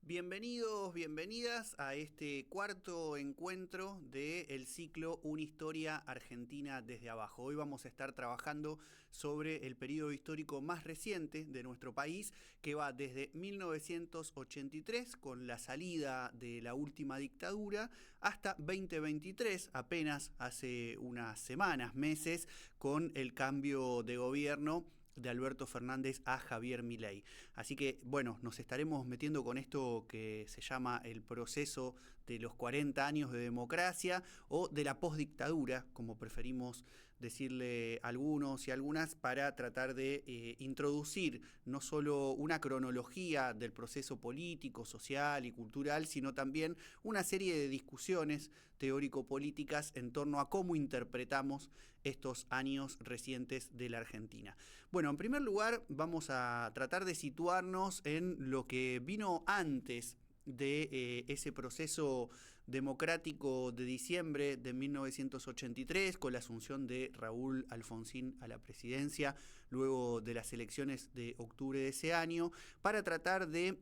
Bienvenidos, bienvenidas a este cuarto encuentro del ciclo Una historia argentina desde abajo. Hoy vamos a estar trabajando sobre el periodo histórico más reciente de nuestro país, que va desde 1983, con la salida de la última dictadura, hasta 2023, apenas hace unas semanas, meses, con el cambio de gobierno de Alberto Fernández a Javier Milei. Así que, bueno, nos estaremos metiendo con esto que se llama el proceso de los 40 años de democracia o de la postdictadura, como preferimos decirle algunos y algunas, para tratar de introducir no solo una cronología del proceso político, social y cultural, sino también una serie de discusiones teórico-políticas en torno a cómo interpretamos estos años recientes de la Argentina. Bueno, en primer lugar vamos a tratar de situarnos en lo que vino antes de ese proceso democrático de diciembre de 1983, con la asunción de Raúl Alfonsín a la presidencia, luego de las elecciones de octubre de ese año, para tratar de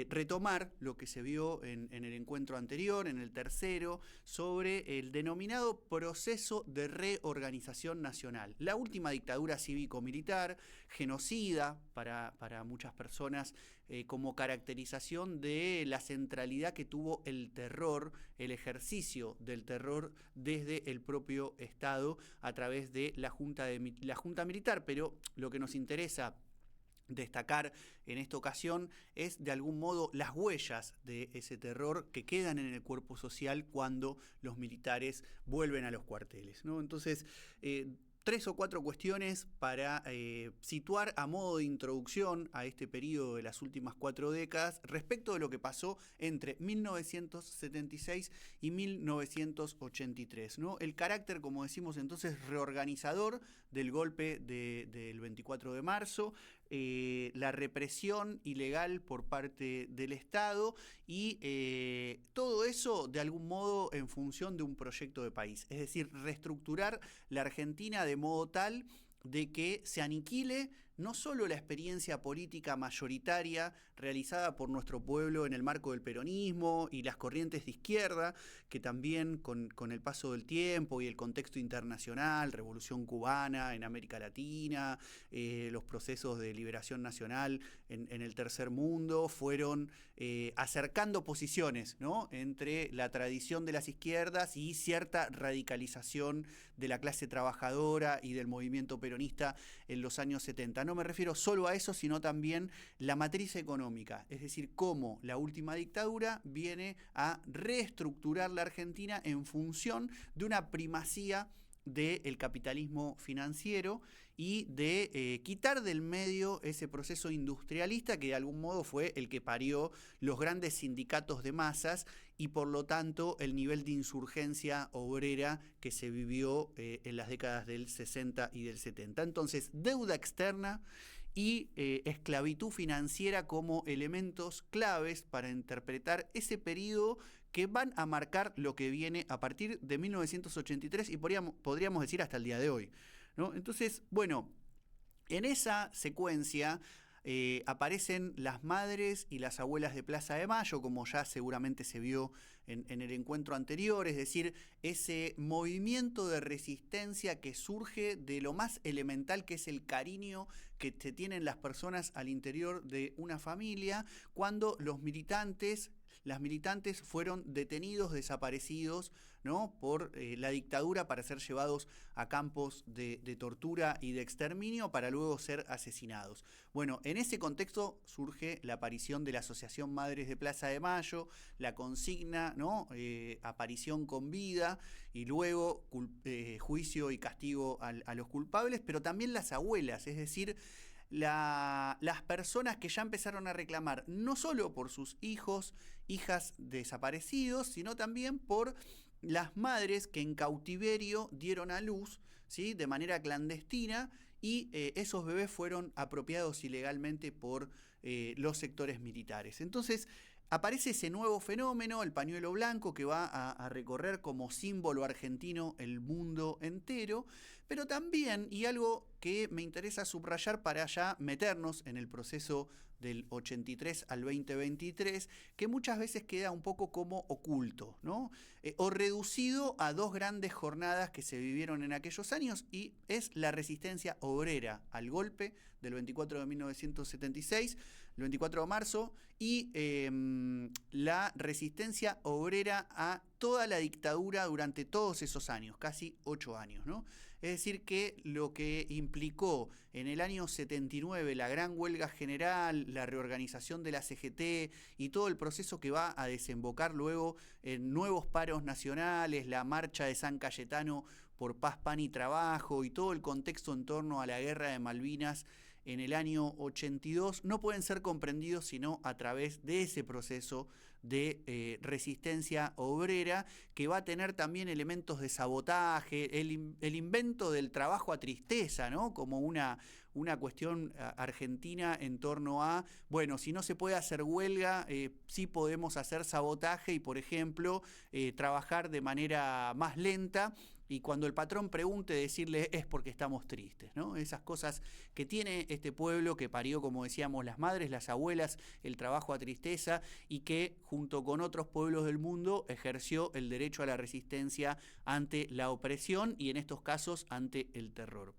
retomar lo que se vio en el encuentro anterior, en el tercero, sobre el denominado proceso de reorganización nacional. La última dictadura cívico-militar, genocida para muchas personas, como caracterización de la centralidad que tuvo el terror, el ejercicio del terror desde el propio Estado a través de la Junta Militar. Pero lo que nos interesa destacar en esta ocasión es de algún modo las huellas de ese terror que quedan en el cuerpo social cuando los militares vuelven a los cuarteles, ¿no? Entonces, tres o cuatro cuestiones para situar a modo de introducción a este periodo de las últimas 4 décadas respecto de lo que pasó entre 1976 y 1983, ¿no? El carácter, como decimos entonces, reorganizador del golpe del 24 de marzo, la represión ilegal por parte del Estado y todo eso de algún modo en función de un proyecto de país, es decir, reestructurar la Argentina de modo tal de que se aniquile no solo la experiencia política mayoritaria realizada por nuestro pueblo en el marco del peronismo y las corrientes de izquierda, que también con el paso del tiempo y el contexto internacional, Revolución Cubana en América Latina, los procesos de liberación nacional en el tercer mundo, fueron acercando posiciones, ¿no?, entre la tradición de las izquierdas y cierta radicalización de la clase trabajadora y del movimiento peronista en los años 70. No me refiero solo a eso, sino también la matriz económica, es decir, cómo la última dictadura viene a reestructurar la Argentina en función de una primacía del capitalismo financiero y de quitar del medio ese proceso industrialista que de algún modo fue el que parió los grandes sindicatos de masas y por lo tanto el nivel de insurgencia obrera que se vivió en las décadas del 60 y del 70. Entonces, deuda externa y esclavitud financiera como elementos claves para interpretar ese periodo que van a marcar lo que viene a partir de 1983 y podríamos decir hasta el día de hoy, ¿no? Entonces, bueno, en esa secuencia aparecen las madres y las abuelas de Plaza de Mayo, como ya seguramente se vio en el encuentro anterior, es decir, ese movimiento de resistencia que surge de lo más elemental, que es el cariño que se tienen las personas al interior de una familia, cuando las militantes fueron detenidos, desaparecidos, ¿no?, por la dictadura para ser llevados a campos de tortura y de exterminio para luego ser asesinados. Bueno, en ese contexto surge la aparición de la Asociación Madres de Plaza de Mayo, la consigna, ¿no?, aparición con vida y luego juicio y castigo a los culpables, pero también las abuelas, es decir, las personas que ya empezaron a reclamar no solo por sus hijos, hijas desaparecidos, sino también por las madres que en cautiverio dieron a luz, ¿sí?, de manera clandestina y esos bebés fueron apropiados ilegalmente por los sectores militares. Entonces, aparece ese nuevo fenómeno, el pañuelo blanco, que va a recorrer como símbolo argentino el mundo entero, pero también, y algo que me interesa subrayar para ya meternos en el proceso del 83 al 2023, que muchas veces queda un poco como oculto, ¿no? O reducido a dos grandes jornadas que se vivieron en aquellos años, y es la resistencia obrera al golpe del 24 de 1976, el 24 de marzo, y la resistencia obrera a toda la dictadura durante todos esos años, casi 8 años, ¿no? Es decir, que lo que implicó en el año 79 la gran huelga general, la reorganización de la CGT y todo el proceso que va a desembocar luego en nuevos paros nacionales, la marcha de San Cayetano por paz, pan y trabajo, y todo el contexto en torno a la guerra de Malvinas en el año 82, no pueden ser comprendidos sino a través de ese proceso de resistencia obrera, que va a tener también elementos de sabotaje, el invento del trabajo a tristeza, ¿no? Como una cuestión argentina en torno a, bueno, si no se puede hacer huelga, sí podemos hacer sabotaje y, por ejemplo, trabajar de manera más lenta. Y cuando el patrón pregunte, decirle es porque estamos tristes, ¿no? Esas cosas que tiene este pueblo que parió, como decíamos, las madres, las abuelas, el trabajo a tristeza, y que junto con otros pueblos del mundo ejerció el derecho a la resistencia ante la opresión y en estos casos ante el terror.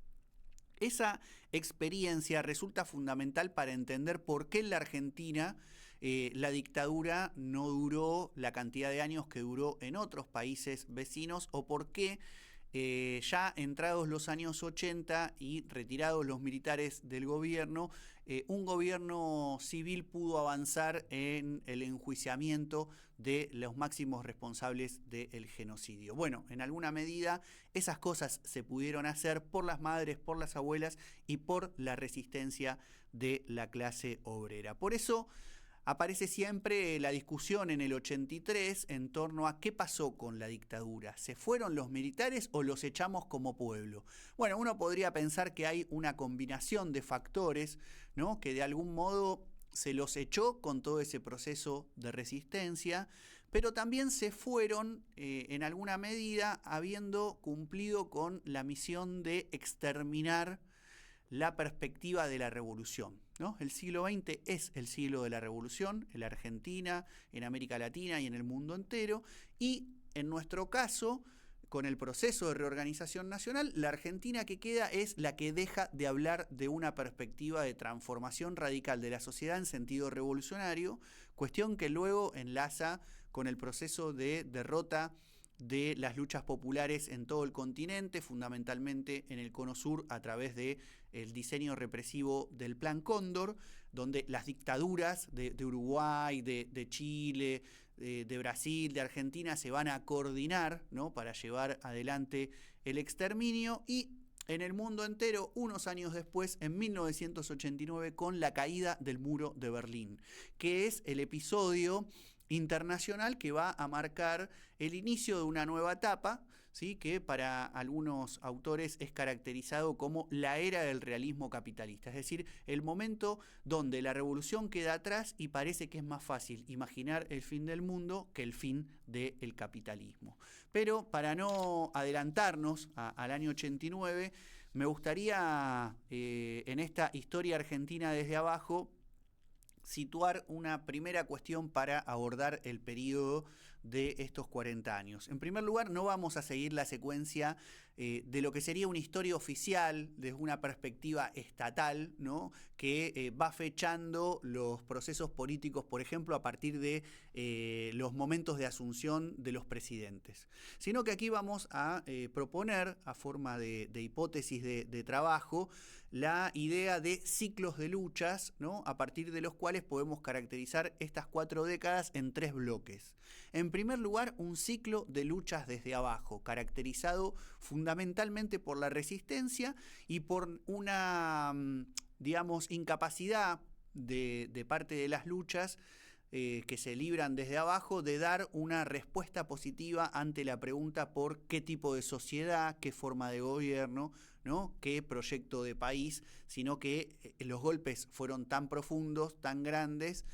Esa experiencia resulta fundamental para entender por qué en la Argentina la dictadura no duró la cantidad de años que duró en otros países vecinos, o por qué ya entrados los años 80 y retirados los militares del gobierno, un gobierno civil pudo avanzar en el enjuiciamiento de los máximos responsables del genocidio. Bueno, en alguna medida esas cosas se pudieron hacer por las madres, por las abuelas y por la resistencia de la clase obrera. Por eso aparece siempre la discusión en el 83 en torno a qué pasó con la dictadura. ¿Se fueron los militares o los echamos como pueblo? Bueno, uno podría pensar que hay una combinación de factores, ¿no? Que de algún modo se los echó con todo ese proceso de resistencia, pero también se fueron en alguna medida habiendo cumplido con la misión de exterminar la perspectiva de la revolución, ¿no? El siglo XX es el siglo de la revolución en la Argentina, en América Latina y en el mundo entero, y en nuestro caso, con el proceso de reorganización nacional, la Argentina que queda es la que deja de hablar de una perspectiva de transformación radical de la sociedad en sentido revolucionario, cuestión que luego enlaza con el proceso de derrota de las luchas populares en todo el continente, fundamentalmente en el Cono Sur a través del diseño represivo del Plan Cóndor, donde las dictaduras de Uruguay, de Chile, de Brasil, de Argentina se van a coordinar, ¿no? Para llevar adelante el exterminio, y en el mundo entero unos años después, en 1989, con la caída del muro de Berlín, que es el episodio internacional que va a marcar el inicio de una nueva etapa, ¿sí? Que para algunos autores es caracterizado como la era del realismo capitalista, es decir, el momento donde la revolución queda atrás y parece que es más fácil imaginar el fin del mundo que el fin del capitalismo. Pero para no adelantarnos al año 89, me gustaría en esta historia argentina desde abajo situar una primera cuestión para abordar el periodo de estos 40 años. En primer lugar, no vamos a seguir la secuencia de lo que sería una historia oficial desde una perspectiva estatal, ¿no? Que va fechando los procesos políticos, por ejemplo, a partir de los momentos de asunción de los presidentes, sino que aquí vamos a proponer, a forma de hipótesis de trabajo, la idea de ciclos de luchas, ¿no? A partir de los cuales podemos caracterizar estas 4 décadas en 3 bloques. En primer lugar, un ciclo de luchas desde abajo, caracterizado fundamentalmente por la resistencia y por una, digamos, incapacidad de parte de las luchas que se libran desde abajo de dar una respuesta positiva ante la pregunta por qué tipo de sociedad, qué forma de gobierno, ¿no? Qué proyecto de país, sino que los golpes fueron tan profundos, tan grandes,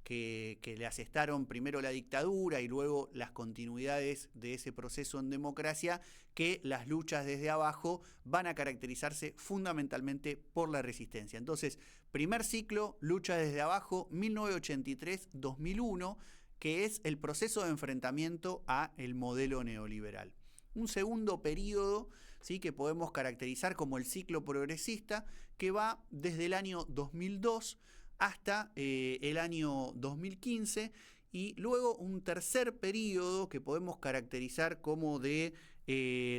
que le asestaron primero la dictadura y luego las continuidades de ese proceso en democracia, que las luchas desde abajo van a caracterizarse fundamentalmente por la resistencia. Entonces, primer ciclo, lucha desde abajo, 1983-2001, que es el proceso de enfrentamiento a el modelo neoliberal. Un segundo periodo, ¿sí?, que podemos caracterizar como el ciclo progresista, que va desde el año 2002 hasta el año 2015, y luego un tercer periodo que podemos caracterizar como de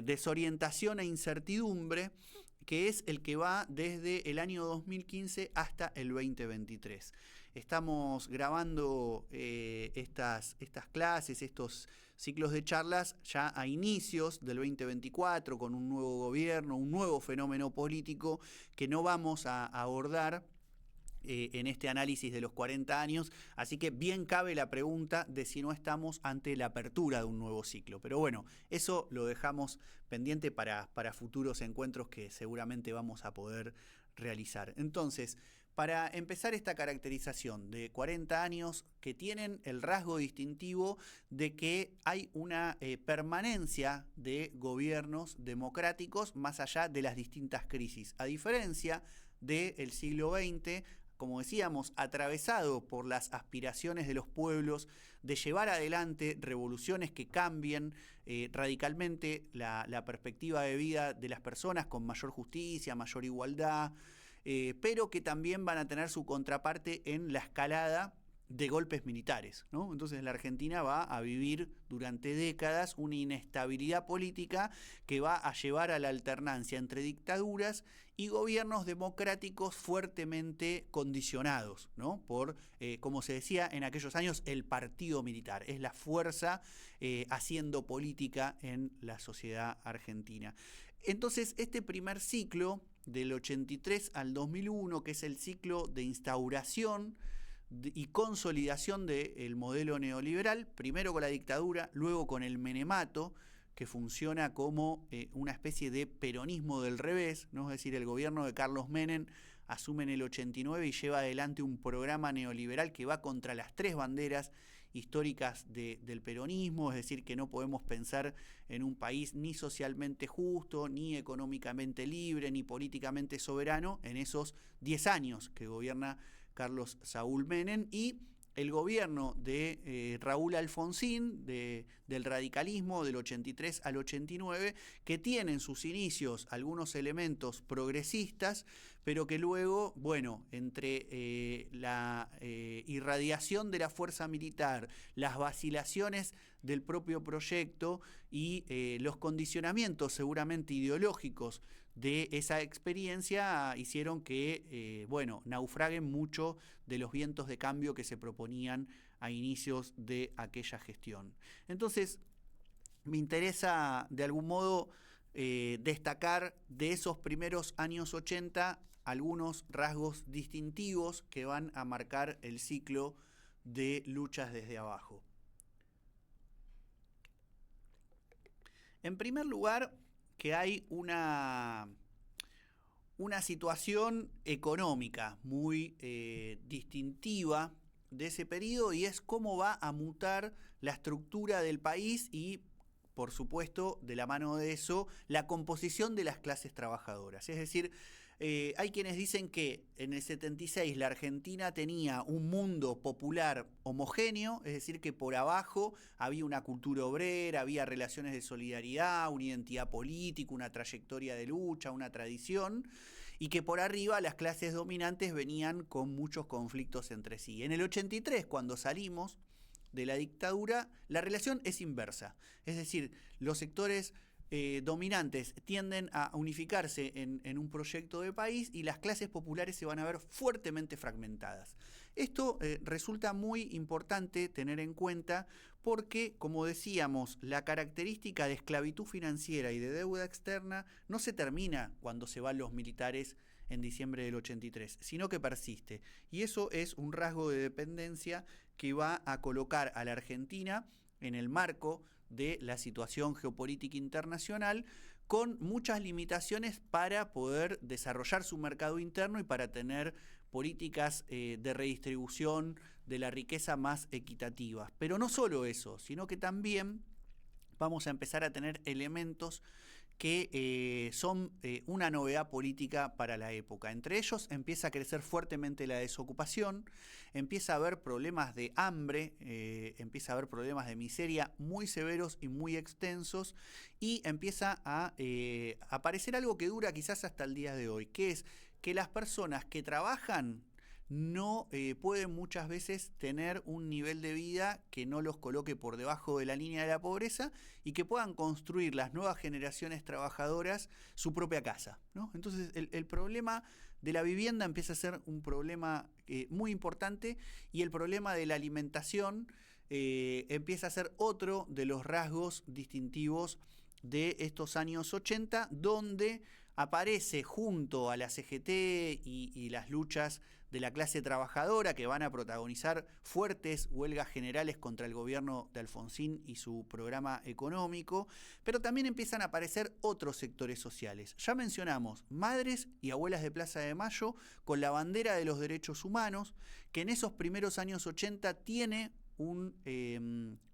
desorientación e incertidumbre, que es el que va desde el año 2015 hasta el 2023. Estamos grabando estas clases, estos ciclos de charlas ya a inicios del 2024, con un nuevo gobierno, un nuevo fenómeno político que no vamos a abordar en este análisis de los 40 años, así que bien cabe la pregunta de si no estamos ante la apertura de un nuevo ciclo. Pero bueno, eso lo dejamos pendiente para futuros encuentros que seguramente vamos a poder realizar. Entonces, para empezar esta caracterización de 40 años que tienen el rasgo distintivo de que hay una permanencia de gobiernos democráticos más allá de las distintas crisis, a diferencia del siglo XX, como decíamos, atravesado por las aspiraciones de los pueblos de llevar adelante revoluciones que cambien radicalmente la perspectiva de vida de las personas con mayor justicia, mayor igualdad, pero que también van a tener su contraparte en la escalada de golpes militares, ¿no? Entonces la Argentina va a vivir durante décadas una inestabilidad política que va a llevar a la alternancia entre dictaduras y gobiernos democráticos fuertemente condicionados, ¿no?, por, como se decía en aquellos años, el partido militar. Es la fuerza haciendo política en la sociedad argentina. Entonces, este primer ciclo, del 83 al 2001, que es el ciclo de instauración y consolidación del modelo neoliberal, primero con la dictadura, luego con el menemato, que funciona como una especie de peronismo del revés, ¿no? Es decir, el gobierno de Carlos Menem asume en el 89 y lleva adelante un programa neoliberal que va contra las tres banderas históricas del peronismo, es decir, que no podemos pensar en un país ni socialmente justo, ni económicamente libre, ni políticamente soberano en esos 10 años que gobierna Carlos Saúl Menem, y el gobierno de Raúl Alfonsín, del radicalismo del 83 al 89, que tiene en sus inicios algunos elementos progresistas, pero que luego, bueno, entre la irradiación de la fuerza militar, las vacilaciones del propio proyecto y los condicionamientos seguramente ideológicos de esa experiencia hicieron que, bueno, naufraguen mucho de los vientos de cambio que se proponían a inicios de aquella gestión. Entonces, me interesa de algún modo destacar de esos primeros años 80 algunos rasgos distintivos que van a marcar el ciclo de luchas desde abajo. En primer lugar, que hay una situación económica muy distintiva de ese periodo, y es cómo va a mutar la estructura del país y, por supuesto, de la mano de eso, la composición de las clases trabajadoras. Es decir, hay quienes dicen que en el 76 la Argentina tenía un mundo popular homogéneo, es decir, que por abajo había una cultura obrera, había relaciones de solidaridad, una identidad política, una trayectoria de lucha, una tradición, y que por arriba las clases dominantes venían con muchos conflictos entre sí. En el 83, cuando salimos de la dictadura, la relación es inversa, es decir, los sectores dominantes tienden a unificarse en un proyecto de país y las clases populares se van a ver fuertemente fragmentadas. Esto resulta muy importante tener en cuenta porque, como decíamos, la característica de esclavitud financiera y de deuda externa no se termina cuando se van los militares en diciembre del 83, sino que persiste. Y eso es un rasgo de dependencia que va a colocar a la Argentina en el marco de la situación geopolítica internacional, con muchas limitaciones para poder desarrollar su mercado interno y para tener políticas de redistribución de la riqueza más equitativas. Pero no solo eso, sino que también vamos a empezar a tener elementos que son una novedad política para la época. Entre ellos empieza a crecer fuertemente la desocupación, empieza a haber problemas de hambre, empieza a haber problemas de miseria muy severos y muy extensos, y empieza a aparecer algo que dura quizás hasta el día de hoy, que es que las personas que trabajan no pueden muchas veces tener un nivel de vida que no los coloque por debajo de la línea de la pobreza y que puedan construir las nuevas generaciones trabajadoras su propia casa, ¿no? Entonces el problema de la vivienda empieza a ser un problema muy importante, y el problema de la alimentación empieza a ser otro de los rasgos distintivos de estos años 80, donde aparece junto a la CGT y las luchas de la clase trabajadora, que van a protagonizar fuertes huelgas generales contra el gobierno de Alfonsín y su programa económico, pero también empiezan a aparecer otros sectores sociales. Ya mencionamos madres y abuelas de Plaza de Mayo con la bandera de los derechos humanos, que en esos primeros años 80 tiene un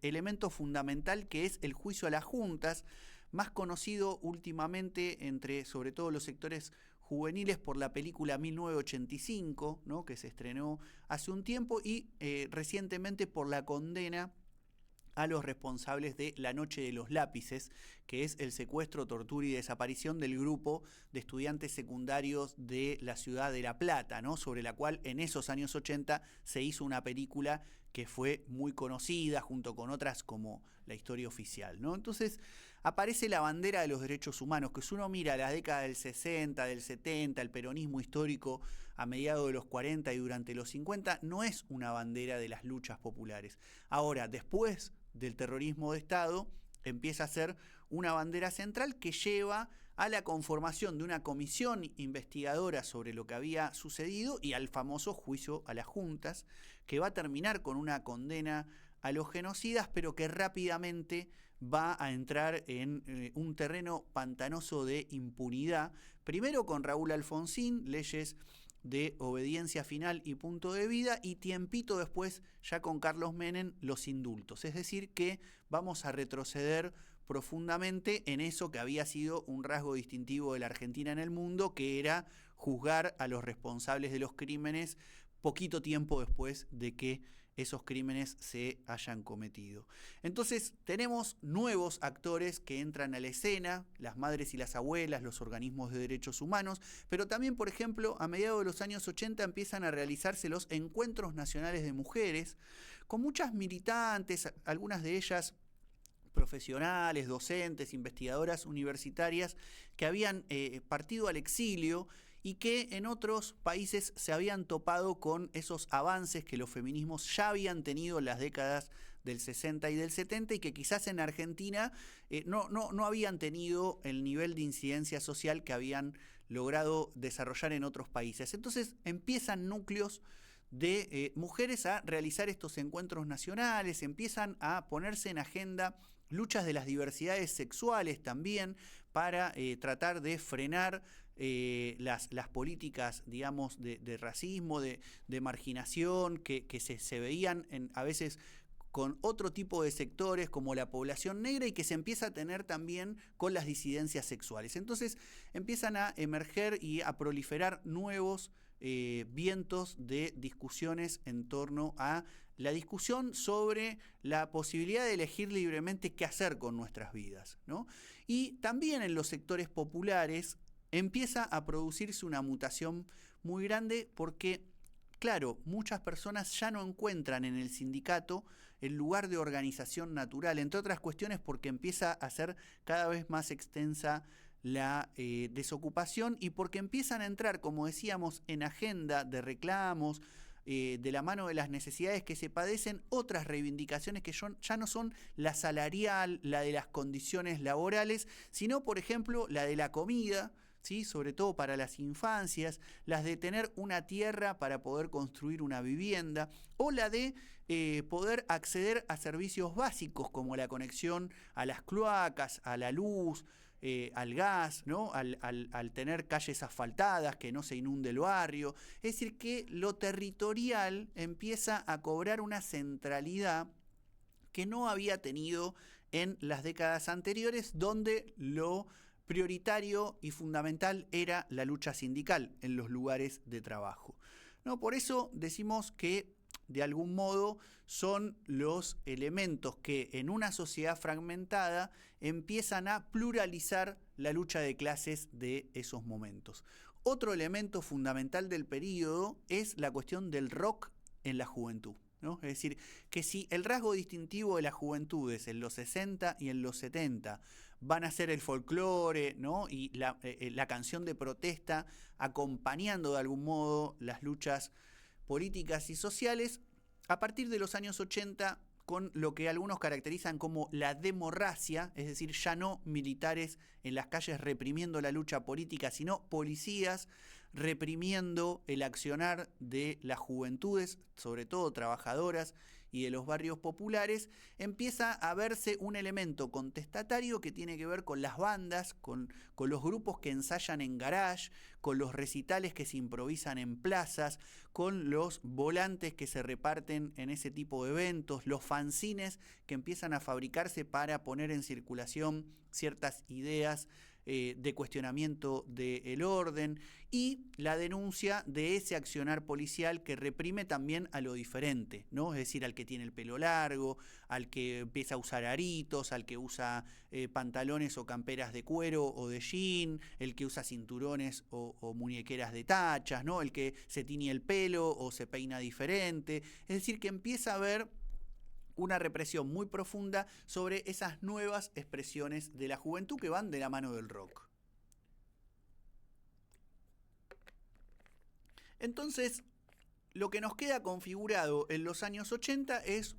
elemento fundamental, que es el juicio a las juntas, más conocido últimamente entre sobre todo los sectores juveniles por la película 1985, ¿no?, que se estrenó hace un tiempo, y recientemente por la condena a los responsables de La Noche de los Lápices, que es el secuestro, tortura y desaparición del grupo de estudiantes secundarios de la ciudad de La Plata, ¿no?, sobre la cual en esos años 80 se hizo una película que fue muy conocida, junto con otras como La Historia Oficial, ¿no? Entonces aparece la bandera de los derechos humanos, que si uno mira la década del 60, del 70, el peronismo histórico a mediados de los 40 y durante los 50, no es una bandera de las luchas populares. Ahora, después del terrorismo de Estado, empieza a ser una bandera central que lleva a la conformación de una comisión investigadora sobre lo que había sucedido y al famoso juicio a las juntas, que va a terminar con una condena a los genocidas, pero que rápidamente va a entrar en un terreno pantanoso de impunidad, primero con Raúl Alfonsín, leyes de obediencia final y punto de vida, y tiempito después, ya con Carlos Menem, los indultos. Es decir, que vamos a retroceder profundamente en eso que había sido un rasgo distintivo de la Argentina en el mundo, que era juzgar a los responsables de los crímenes poquito tiempo después de que esos crímenes se hayan cometido. Entonces tenemos nuevos actores que entran a la escena, las madres y las abuelas, los organismos de derechos humanos, pero también, por ejemplo, a mediados de los años 80 empiezan a realizarse los encuentros nacionales de mujeres, con muchas militantes, algunas de ellas profesionales, docentes, investigadoras universitarias, que habían partido al exilio y que en otros países se habían topado con esos avances que los feminismos ya habían tenido en las décadas del 60 y del 70, y que quizás en Argentina no habían tenido el nivel de incidencia social que habían logrado desarrollar en otros países. Entonces empiezan núcleos de mujeres a realizar estos encuentros nacionales, empiezan a ponerse en agenda luchas de las diversidades sexuales también, para tratar de frenar las políticas, digamos, de racismo, de marginación, que se veían a veces con otro tipo de sectores como la población negra, y que se empieza a tener también con las disidencias sexuales. Entonces empiezan a emerger y a proliferar nuevos vientos de discusiones en torno a la discusión sobre la posibilidad de elegir libremente qué hacer con nuestras vidas, ¿no? Y también en los sectores populares empieza a producirse una mutación muy grande, porque, claro, muchas personas ya no encuentran en el sindicato el lugar de organización natural, entre otras cuestiones porque empieza a ser cada vez más extensa la desocupación, y porque empiezan a entrar, como decíamos, en agenda de reclamos, de la mano de las necesidades que se padecen, otras reivindicaciones que ya no son la salarial, la de las condiciones laborales, sino, por ejemplo, la de la comida, ¿sí?, sobre todo para las infancias, las de tener una tierra para poder construir una vivienda, o la de poder acceder a servicios básicos como la conexión a las cloacas, a la luz, al gas, ¿no? Al tener calles asfaltadas, que no se inunde el barrio. Es decir, que lo territorial empieza a cobrar una centralidad que no había tenido en las décadas anteriores, donde lo prioritario y fundamental era la lucha sindical en los lugares de trabajo, ¿no? Por eso decimos que de algún modo son los elementos que en una sociedad fragmentada empiezan a pluralizar la lucha de clases de esos momentos. Otro elemento fundamental del periodo es la cuestión del rock en la juventud, ¿no? Es decir, que si el rasgo distintivo de las juventudes en los 60 y en los 70 van a ser el folclore, ¿no? Y la canción de protesta acompañando de algún modo las luchas políticas y sociales, a partir de los años 80, con lo que algunos caracterizan como la demorracia, es decir, ya no militares en las calles reprimiendo la lucha política, sino policías reprimiendo el accionar de las juventudes, sobre todo trabajadoras y de los barrios populares, empieza a verse un elemento contestatario que tiene que ver con las bandas, con los grupos que ensayan en garage, con los recitales que se improvisan en plazas, con los volantes que se reparten en ese tipo de eventos, los fanzines que empiezan a fabricarse para poner en circulación ciertas ideas de cuestionamiento del orden y la denuncia de ese accionar policial que reprime también a lo diferente, ¿no? Es decir, al que tiene el pelo largo, al que empieza a usar aritos, al que usa pantalones o camperas de cuero o de jean, el que usa cinturones o muñequeras de tachas, ¿no? El que se tiñe el pelo o se peina diferente. Es decir, que empieza a haber una represión muy profunda sobre esas nuevas expresiones de la juventud que van de la mano del rock. Entonces, lo que nos queda configurado en los años 80 es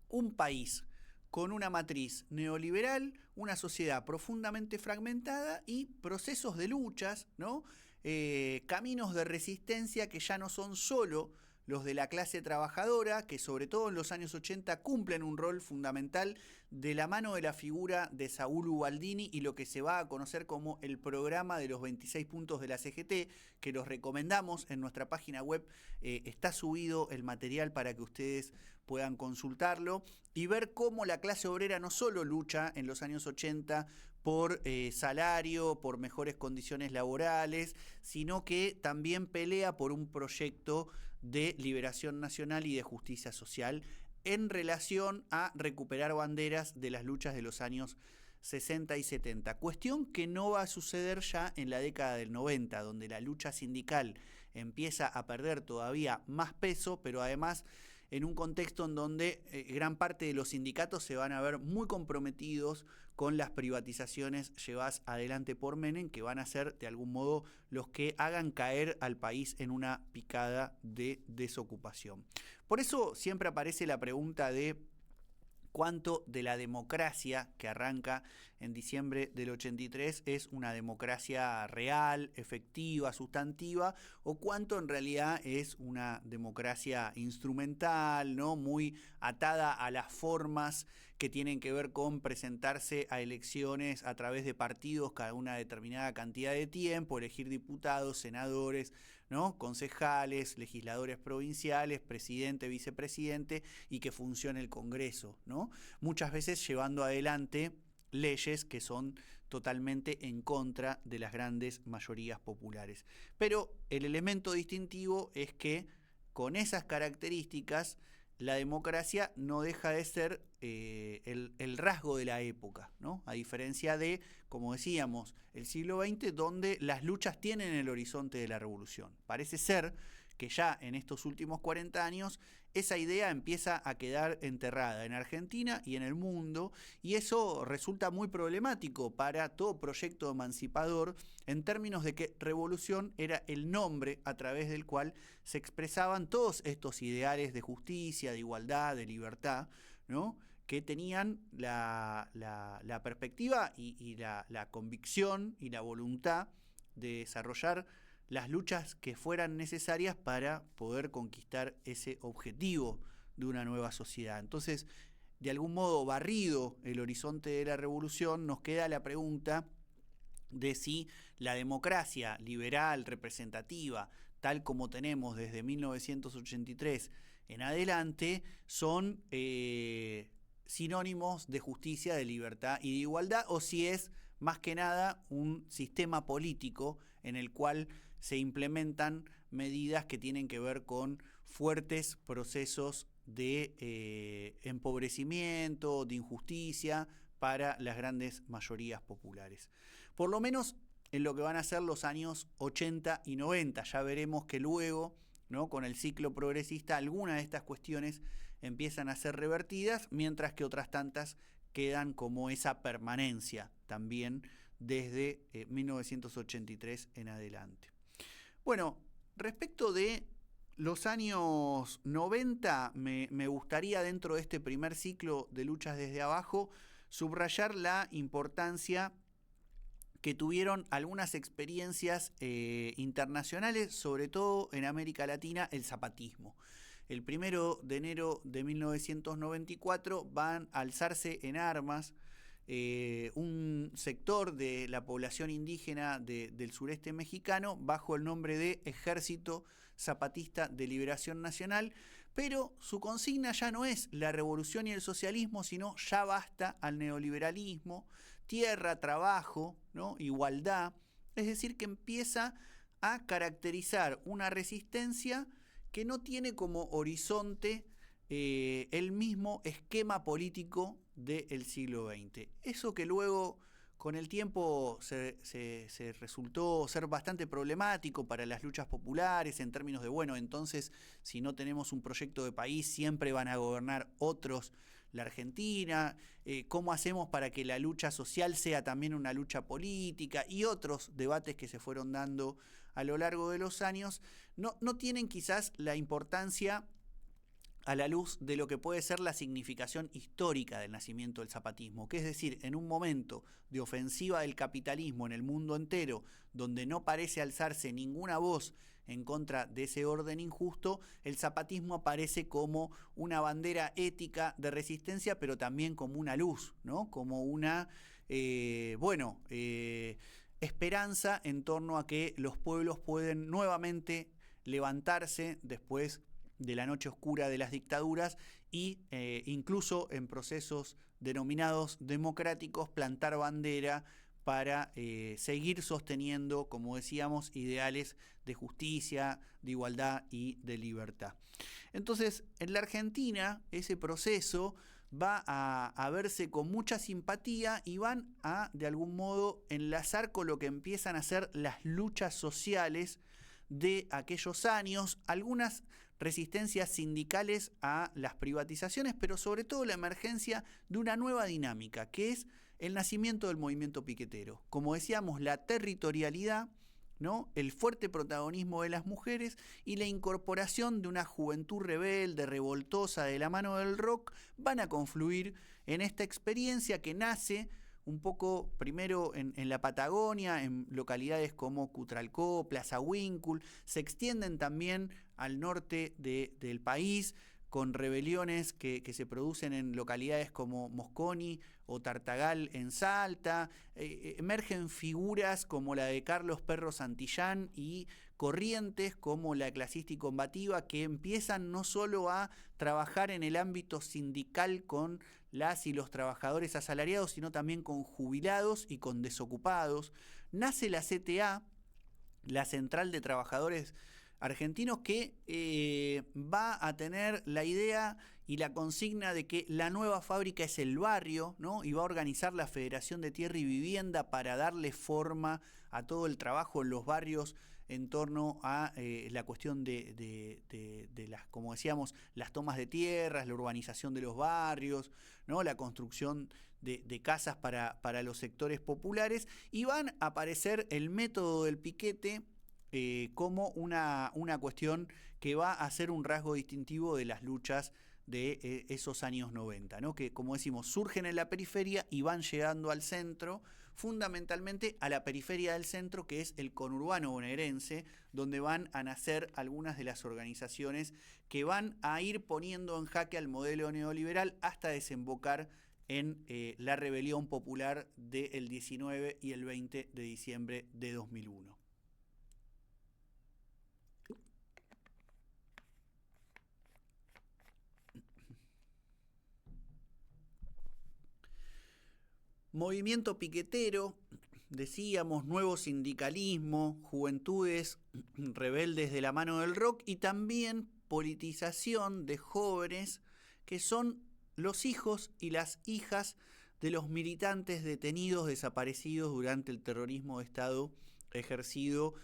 un país con una matriz neoliberal, una sociedad profundamente fragmentada y procesos de luchas, ¿no? Caminos de resistencia que ya no son solo los de la clase trabajadora, que sobre todo en los años 80 cumplen un rol fundamental de la mano de la figura de Saúl Ubaldini y lo que se va a conocer como el programa de los 26 puntos de la CGT, que los recomendamos en nuestra página web. Está subido el material para que ustedes puedan consultarlo y ver cómo la clase obrera no solo lucha en los años 80 por salario, por mejores condiciones laborales, sino que también pelea por un proyecto de liberación nacional y de justicia social en relación a recuperar banderas de las luchas de los años 60 y 70. Cuestión que no va a suceder ya en la década del 90, donde la lucha sindical empieza a perder todavía más peso, pero además en un contexto en donde gran parte de los sindicatos se van a ver muy comprometidos con las privatizaciones llevadas adelante por Menem, que van a ser de algún modo los que hagan caer al país en una picada de desocupación. Por eso siempre aparece la pregunta de cuánto de la democracia que arranca en diciembre del 83 es una democracia real, efectiva, sustantiva, o cuánto en realidad es una democracia instrumental, ¿no? Muy atada a las formas que tienen que ver con presentarse a elecciones a través de partidos cada una determinada cantidad de tiempo, elegir diputados, senadores, ¿no? Concejales, legisladores provinciales, presidente, vicepresidente, y que funcione el Congreso, ¿no? Muchas veces llevando adelante leyes que son totalmente en contra de las grandes mayorías populares. Pero el elemento distintivo es que con esas características la democracia no deja de ser el rasgo de la época, ¿no? A diferencia de, como decíamos, el siglo XX, donde las luchas tienen el horizonte de la revolución. Parece ser que ya en estos últimos 40 años esa idea empieza a quedar enterrada en Argentina y en el mundo, y eso resulta muy problemático para todo proyecto emancipador en términos de que revolución era el nombre a través del cual se expresaban todos estos ideales de justicia, de igualdad, de libertad, ¿no? Que tenían la perspectiva y la convicción y la voluntad de desarrollar las luchas que fueran necesarias para poder conquistar ese objetivo de una nueva sociedad. Entonces, de algún modo barrido el horizonte de la revolución, nos queda la pregunta de si la democracia liberal representativa, tal como tenemos desde 1983 en adelante, son sinónimos de justicia, de libertad y de igualdad, o si es más que nada un sistema político en el cual se implementan medidas que tienen que ver con fuertes procesos de empobrecimiento, de injusticia para las grandes mayorías populares. Por lo menos en lo que van a ser los años 80 y 90. Ya veremos que luego, ¿no?, con el ciclo progresista, algunas de estas cuestiones empiezan a ser revertidas, mientras que otras tantas quedan como esa permanencia también desde 1983 en adelante. Bueno, respecto de los años 90, me gustaría, dentro de este primer ciclo de luchas desde abajo, subrayar la importancia que tuvieron algunas experiencias internacionales, sobre todo en América Latina, el zapatismo. El 1 de enero de 1994 van a alzarse en armas un sector de la población indígena del sureste mexicano bajo el nombre de Ejército Zapatista de Liberación Nacional, pero su consigna ya no es la revolución y el socialismo, sino ya basta al neoliberalismo, tierra, trabajo, ¿no?, igualdad. Es decir, que empieza a caracterizar una resistencia que no tiene como horizonte el mismo esquema político del siglo XX. Eso que luego, con el tiempo, se resultó ser bastante problemático para las luchas populares en términos de, bueno, entonces, si no tenemos un proyecto de país, siempre van a gobernar otros la Argentina, cómo hacemos para que la lucha social sea también una lucha política, y otros debates que se fueron dando a lo largo de los años, no tienen quizás la importancia a la luz de lo que puede ser la significación histórica del nacimiento del zapatismo, que es decir, en un momento de ofensiva del capitalismo en el mundo entero, donde no parece alzarse ninguna voz en contra de ese orden injusto, el zapatismo aparece como una bandera ética de resistencia, pero también como una luz, ¿no?, como una, esperanza en torno a que los pueblos pueden nuevamente levantarse después de la noche oscura de las dictaduras y incluso en procesos denominados democráticos plantar bandera para seguir sosteniendo, como decíamos, ideales de justicia, de igualdad y de libertad. Entonces, en la Argentina ese proceso va a verse con mucha simpatía y van a, de algún modo, enlazar con lo que empiezan a ser las luchas sociales de aquellos años, algunas resistencias sindicales a las privatizaciones, pero sobre todo la emergencia de una nueva dinámica, que es el nacimiento del movimiento piquetero. Como decíamos, la territorialidad, ¿no?, el fuerte protagonismo de las mujeres y la incorporación de una juventud rebelde, revoltosa, de la mano del rock, van a confluir en esta experiencia que nace un poco primero en la Patagonia, en localidades como Cutralcó, Plaza Huíncul, se extienden también al norte del país, con rebeliones que se producen en localidades como Mosconi o Tartagal en Salta, emergen figuras como la de Carlos Perro Santillán y corrientes como la clasista y combativa, que empiezan no solo a trabajar en el ámbito sindical con las y los trabajadores asalariados, sino también con jubilados y con desocupados. Nace la CTA, la Central de Trabajadores Argentinos, que va a tener la idea y la consigna de que la nueva fábrica es el barrio, ¿no?, y va a organizar la Federación de Tierra y Vivienda para darle forma a todo el trabajo en los barrios en torno a la cuestión de las, como decíamos, las tomas de tierras, la urbanización de los barrios, ¿no?, la construcción de casas para los sectores populares, y van a aparecer el método del piquete como una cuestión que va a ser un rasgo distintivo de las luchas de esos años 90, ¿no?, que, como decimos, surgen en la periferia y van llegando al centro fundamentalmente a la periferia del centro, que es el conurbano bonaerense, donde van a nacer algunas de las organizaciones que van a ir poniendo en jaque al modelo neoliberal hasta desembocar en la rebelión popular del 19 y el 20 de diciembre de 2001. Movimiento piquetero, decíamos, nuevo sindicalismo, juventudes rebeldes de la mano del rock y también politización de jóvenes que son los hijos y las hijas de los militantes detenidos desaparecidos durante el terrorismo de Estado ejercido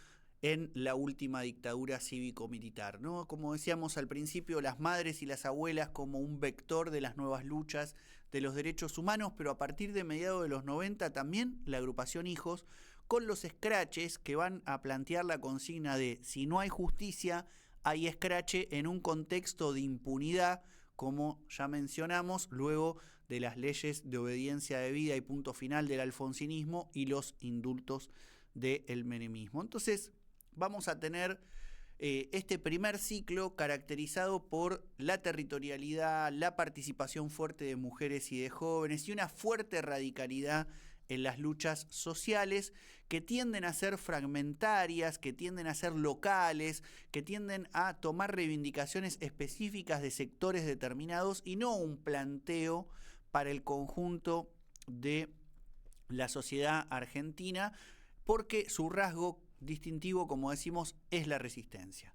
en la última dictadura cívico-militar, ¿no? Como decíamos al principio, las madres y las abuelas como un vector de las nuevas luchas de los derechos humanos, pero a partir de mediados de los 90 también la agrupación Hijos, con los escraches que van a plantear la consigna de si no hay justicia, hay escrache en un contexto de impunidad, como ya mencionamos, luego de las leyes de obediencia debida y punto final del alfonsinismo y los indultos del menemismo. Entonces vamos a tener este primer ciclo caracterizado por la territorialidad, la participación fuerte de mujeres y de jóvenes y una fuerte radicalidad en las luchas sociales que tienden a ser fragmentarias, que tienden a ser locales, que tienden a tomar reivindicaciones específicas de sectores determinados y no un planteo para el conjunto de la sociedad argentina, porque su rasgo distintivo, como decimos, es la resistencia.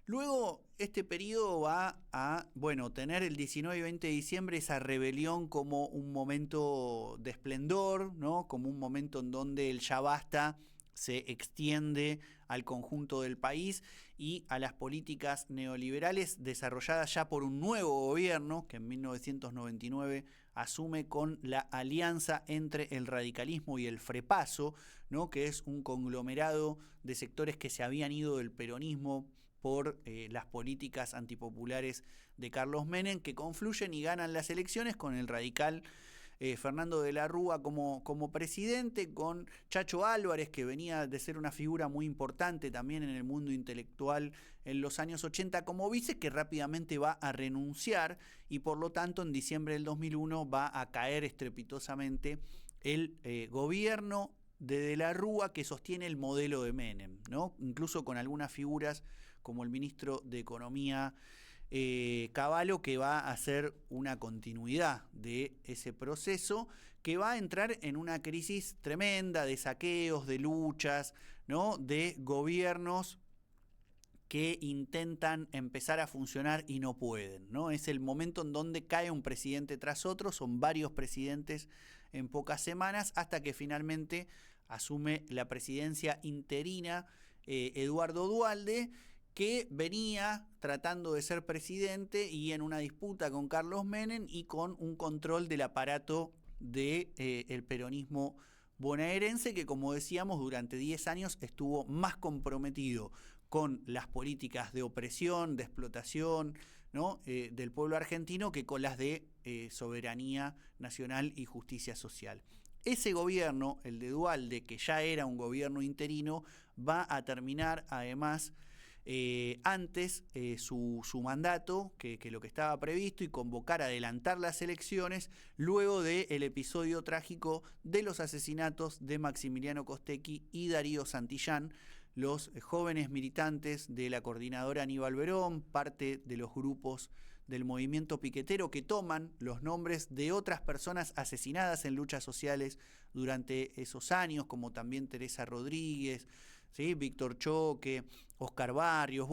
Luego, este periodo va a, tener el 19 y 20 de diciembre esa rebelión como un momento de esplendor, ¿no? Como un momento en donde el ya basta se extiende al conjunto del país y a las políticas neoliberales desarrolladas ya por un nuevo gobierno que en 1999 asume con la alianza entre el radicalismo y el frepaso, ¿no? Que es un conglomerado de sectores que se habían ido del peronismo por las políticas antipopulares de Carlos Menem, que confluyen y ganan las elecciones con el radical Fernando de la Rúa como presidente, con Chacho Álvarez, que venía de ser una figura muy importante también en el mundo intelectual en los años 80 como vice, que rápidamente va a renunciar y por lo tanto en diciembre del 2001 va a caer estrepitosamente el gobierno de la Rúa, que sostiene el modelo de Menem, ¿no? Incluso con algunas figuras como el ministro de Economía Cavallo, que va a hacer una continuidad de ese proceso, que va a entrar en una crisis tremenda de saqueos, de luchas, ¿no? De gobiernos que intentan empezar a funcionar y no pueden, ¿no? Es el momento en donde cae un presidente tras otro, son varios presidentes en pocas semanas, hasta que finalmente asume la presidencia interina Eduardo Duhalde, que venía tratando de ser presidente y en una disputa con Carlos Menem y con un control del aparato del peronismo bonaerense, que como decíamos durante 10 años estuvo más comprometido con las políticas de opresión, de explotación, ¿no? Del pueblo argentino que con las de soberanía nacional y justicia social. Ese gobierno, el de Duhalde, que ya era un gobierno interino, va a terminar además antes su mandato que lo que estaba previsto y convocar a adelantar las elecciones luego del episodio trágico de los asesinatos de Maximiliano Costecchi y Darío Santillán, los jóvenes militantes de la coordinadora Aníbal Verón, parte de los grupos del movimiento piquetero que toman los nombres de otras personas asesinadas en luchas sociales durante esos años, como también Teresa Rodríguez, ¿sí? Víctor Choque, Oscar Barrios,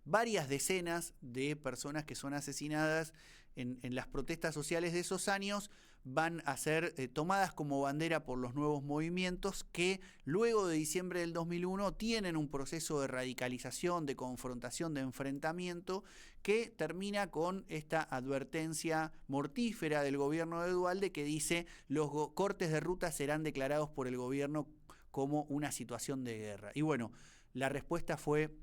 varias decenas de personas que son asesinadas en las protestas sociales de esos años van a ser tomadas como bandera por los nuevos movimientos que luego de diciembre del 2001 tienen un proceso de radicalización, de confrontación, de enfrentamiento que termina con esta advertencia mortífera del gobierno de Duhalde que dice los cortes de ruta serán declarados por el gobierno como una situación de guerra. Y bueno, la respuesta fue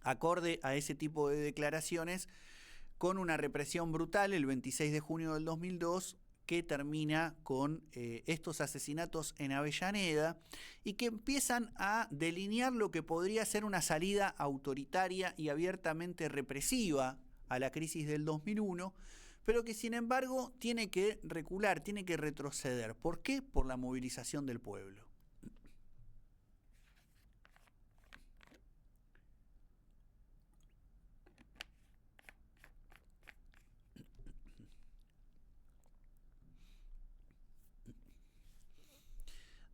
acorde a ese tipo de declaraciones con una represión brutal el 26 de junio del 2002 que termina con estos asesinatos en Avellaneda y que empiezan a delinear lo que podría ser una salida autoritaria y abiertamente represiva a la crisis del 2001, pero que sin embargo tiene que recular, tiene que retroceder. ¿Por qué? Por la movilización del pueblo.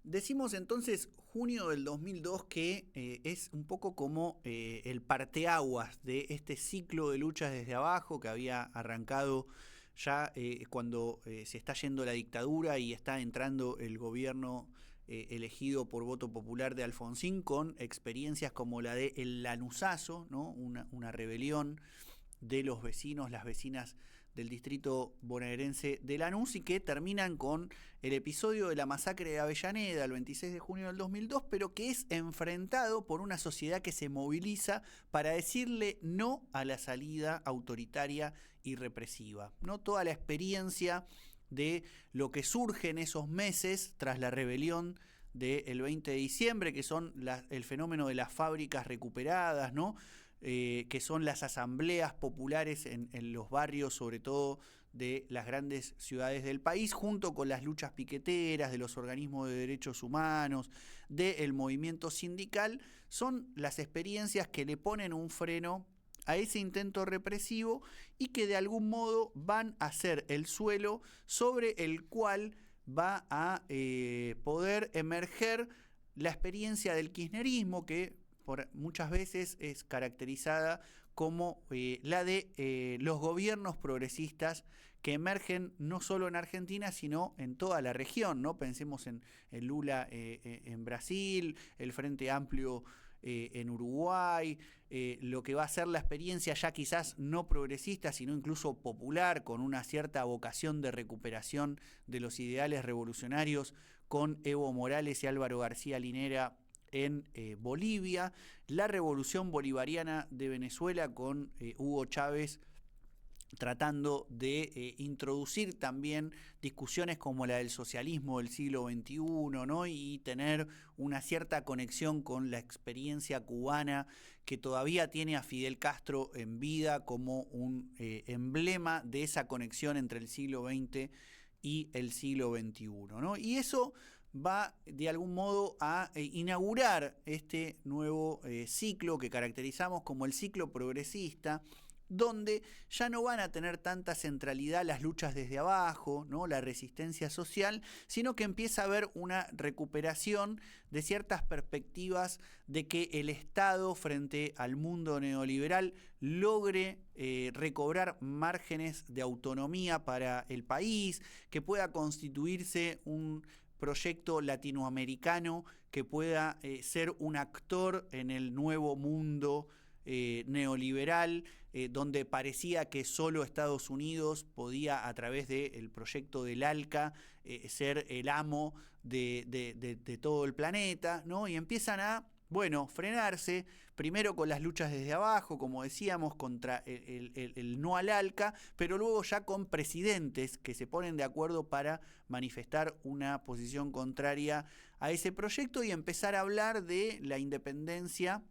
Decimos entonces junio del 2002 que es un poco como el parteaguas de este ciclo de luchas desde abajo que había arrancado ya cuando se está yendo la dictadura y está entrando el gobierno elegido por voto popular de Alfonsín, con experiencias como la de el Lanusazo, ¿no? Una rebelión de los vecinos, las vecinas del distrito bonaerense de Lanús, y que terminan con el episodio de la masacre de Avellaneda el 26 de junio del 2002, pero que es enfrentado por una sociedad que se moviliza para decirle no a la salida autoritaria y represiva. ¿No? Toda la experiencia de lo que surge en esos meses tras la rebelión del 20 de diciembre, que son el fenómeno de las fábricas recuperadas, ¿no? Que son las asambleas populares en los barrios, sobre todo de las grandes ciudades del país, junto con las luchas piqueteras de los organismos de derechos humanos, del movimiento sindical, son las experiencias que le ponen un freno a ese intento represivo y que de algún modo van a ser el suelo sobre el cual va a poder emerger la experiencia del kirchnerismo, que muchas veces es caracterizada como la de los gobiernos progresistas que emergen no solo en Argentina, sino en toda la región, ¿no? Pensemos en Lula en Brasil, el Frente Amplio en Uruguay, lo que va a ser la experiencia ya quizás no progresista, sino incluso popular, con una cierta vocación de recuperación de los ideales revolucionarios, con Evo Morales y Álvaro García Linera en Bolivia, la revolución bolivariana de Venezuela con Hugo Chávez tratando de introducir también discusiones como la del socialismo del siglo XXI, ¿no? Y tener una cierta conexión con la experiencia cubana que todavía tiene a Fidel Castro en vida como un emblema de esa conexión entre el siglo XX y el siglo XXI, ¿no? Y eso va de algún modo a inaugurar este nuevo ciclo que caracterizamos como el ciclo progresista, donde ya no van a tener tanta centralidad las luchas desde abajo, ¿no? La resistencia social, sino que empieza a haber una recuperación de ciertas perspectivas de que el Estado frente al mundo neoliberal logre recobrar márgenes de autonomía para el país, que pueda constituirse un proyecto latinoamericano que pueda ser un actor en el nuevo mundo neoliberal, donde parecía que solo Estados Unidos podía, a través del proyecto del ALCA, ser el amo de todo el planeta, ¿no? Y empiezan a, bueno, frenarse, primero con las luchas desde abajo, como decíamos, contra el no al ALCA, pero luego ya con presidentes que se ponen de acuerdo para manifestar una posición contraria a ese proyecto y empezar a hablar de la independencia,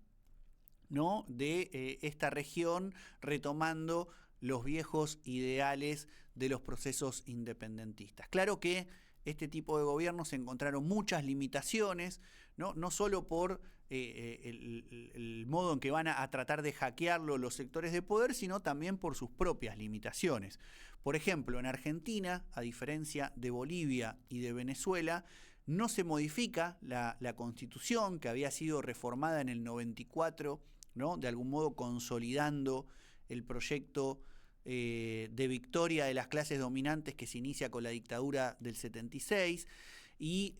¿no? De esta región, retomando los viejos ideales de los procesos independentistas. Claro que este tipo de gobiernos encontraron muchas limitaciones, no solo por el modo en que van a tratar de hackearlo los sectores de poder, sino también por sus propias limitaciones. Por ejemplo, en Argentina, a diferencia de Bolivia y de Venezuela, no se modifica la Constitución, que había sido reformada en el 94, ¿no? De algún modo consolidando el proyecto de victoria de las clases dominantes que se inicia con la dictadura del 76, y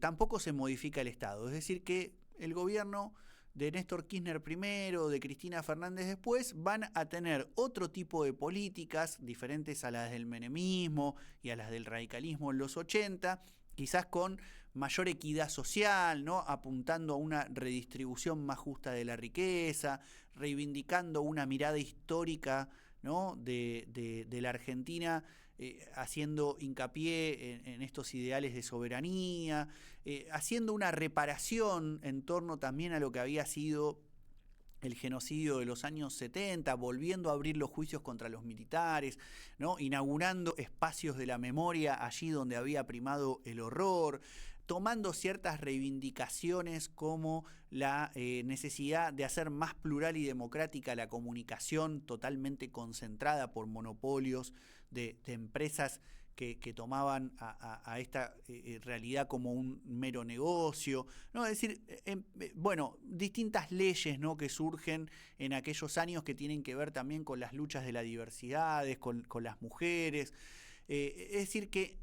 tampoco se modifica el Estado. Es decir, que el gobierno de Néstor Kirchner primero, de Cristina Fernández después, van a tener otro tipo de políticas diferentes a las del menemismo y a las del radicalismo en los 80, quizás con mayor equidad social, ¿no? Apuntando a una redistribución más justa de la riqueza, reivindicando una mirada histórica, ¿no? de la Argentina haciendo hincapié en estos ideales de soberanía, haciendo una reparación en torno también a lo que había sido el genocidio de los años 70, volviendo a abrir los juicios contra los militares, ¿no? Inaugurando espacios de la memoria allí donde había primado el horror, tomando ciertas reivindicaciones como la necesidad de hacer más plural y democrática la comunicación totalmente concentrada por monopolios de empresas que tomaban a esta realidad como un mero negocio, ¿no? Es decir, bueno, distintas leyes, ¿no?, que surgen en aquellos años que tienen que ver también con las luchas de las diversidades, con las mujeres. Es decir, que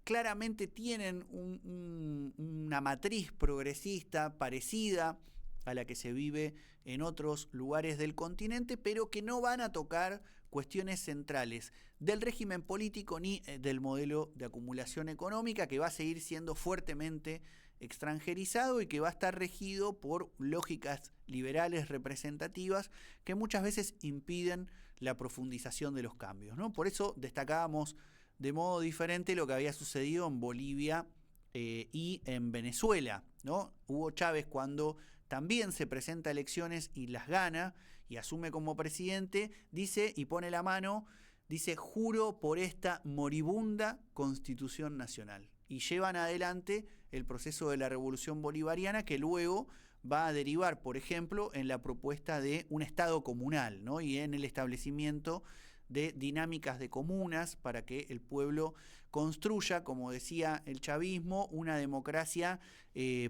claramente tienen una matriz progresista parecida a la que se vive en otros lugares del continente, pero que no van a tocar cuestiones centrales del régimen político ni del modelo de acumulación económica, que va a seguir siendo fuertemente extranjerizado y que va a estar regido por lógicas liberales representativas que muchas veces impiden la profundización de los cambios, ¿no? Por eso destacábamos de modo diferente lo que había sucedido en Bolivia y en Venezuela, ¿no? Hugo Chávez, cuando también se presenta a elecciones y las gana y asume como presidente, dice y pone la mano, dice: juro por esta moribunda Constitución Nacional. Y llevan adelante el proceso de la Revolución Bolivariana, que luego va a derivar, por ejemplo, en la propuesta de un Estado comunal, ¿no?, y en el establecimiento de dinámicas de comunas para que el pueblo construya, como decía el chavismo, una democracia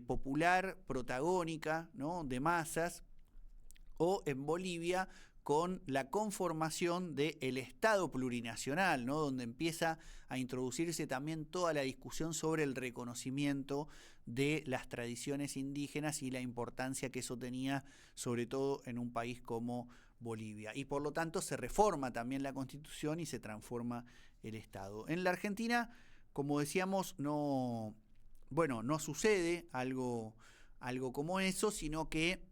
popular, protagónica, ¿no?, de masas, o en Bolivia con la conformación del Estado plurinacional, ¿no?, donde empieza a introducirse también toda la discusión sobre el reconocimiento de las tradiciones indígenas y la importancia que eso tenía, sobre todo en un país como Bolivia. Y por lo tanto se reforma también la Constitución y se transforma el Estado. En la Argentina, como decíamos, no sucede algo como eso, sino que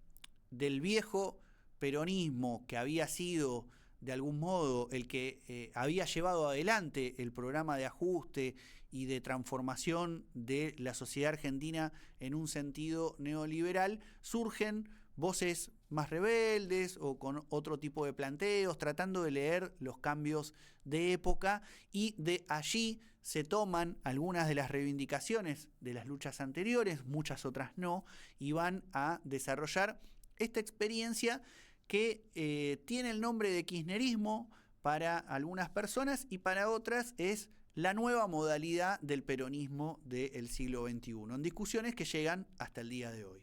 del viejo peronismo, que había sido de algún modo el que había llevado adelante el programa de ajuste y de transformación de la sociedad argentina en un sentido neoliberal, surgen voces más rebeldes o con otro tipo de planteos, tratando de leer los cambios de época, y de allí se toman algunas de las reivindicaciones de las luchas anteriores, muchas otras no, y van a desarrollar esta experiencia que tiene el nombre de kirchnerismo para algunas personas y para otras es la nueva modalidad del peronismo del siglo XXI, en discusiones que llegan hasta el día de hoy.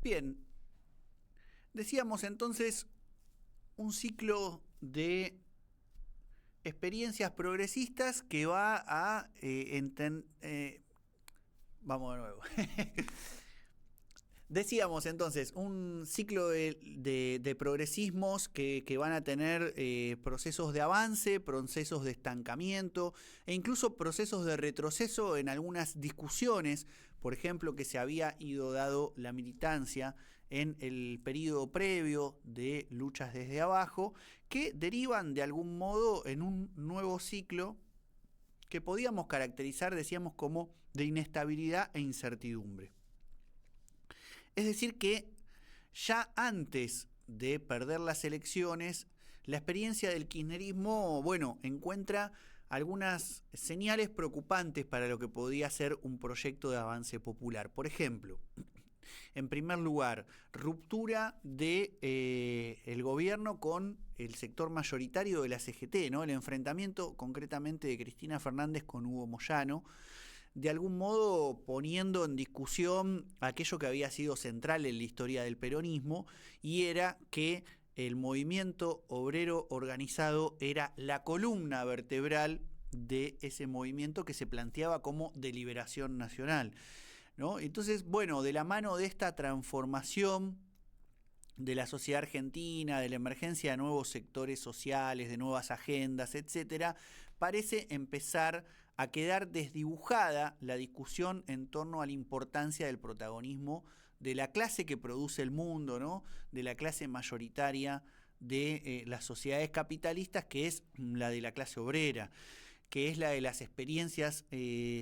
Bien, decíamos entonces un ciclo de experiencias progresistas que va a vamos de nuevo. Decíamos entonces un ciclo de progresismos que van a tener procesos de avance, procesos de estancamiento e incluso procesos de retroceso en algunas discusiones, por ejemplo, que se había ido dado la militancia en el periodo previo de luchas desde abajo, que derivan de algún modo en un nuevo ciclo que podíamos caracterizar, decíamos, como de inestabilidad e incertidumbre. Es decir que ya antes de perder las elecciones, la experiencia del kirchnerismo, encuentra algunas señales preocupantes para lo que podía ser un proyecto de avance popular. Por ejemplo, en primer lugar, ruptura del gobierno con el sector mayoritario de la CGT, ¿no? El enfrentamiento concretamente de Cristina Fernández con Hugo Moyano, de algún modo poniendo en discusión aquello que había sido central en la historia del peronismo, y era que el movimiento obrero organizado era la columna vertebral de ese movimiento que se planteaba como de liberación nacional, ¿no? Entonces, bueno, de la mano de esta transformación de la sociedad argentina, de la emergencia de nuevos sectores sociales, de nuevas agendas, etcétera, parece empezar a quedar desdibujada la discusión en torno a la importancia del protagonismo de la clase que produce el mundo, ¿no? De la clase mayoritaria de las sociedades capitalistas, que es la de la clase obrera, que es la de las experiencias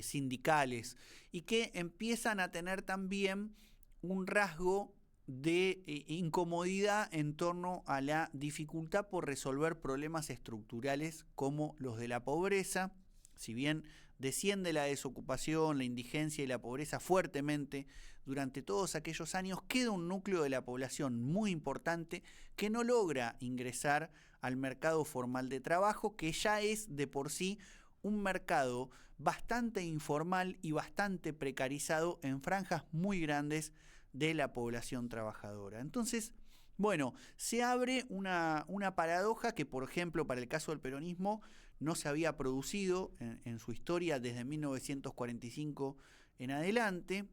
sindicales, y que empiezan a tener también un rasgo de incomodidad en torno a la dificultad por resolver problemas estructurales como los de la pobreza. Si bien desciende la desocupación, la indigencia y la pobreza fuertemente durante todos aquellos años, queda un núcleo de la población muy importante que no logra ingresar al mercado formal de trabajo, que ya es de por sí un mercado bastante informal y bastante precarizado en franjas muy grandes de la población trabajadora. Entonces, bueno, se abre una paradoja que, por ejemplo, para el caso del peronismo no se había producido en su historia desde 1945 en adelante,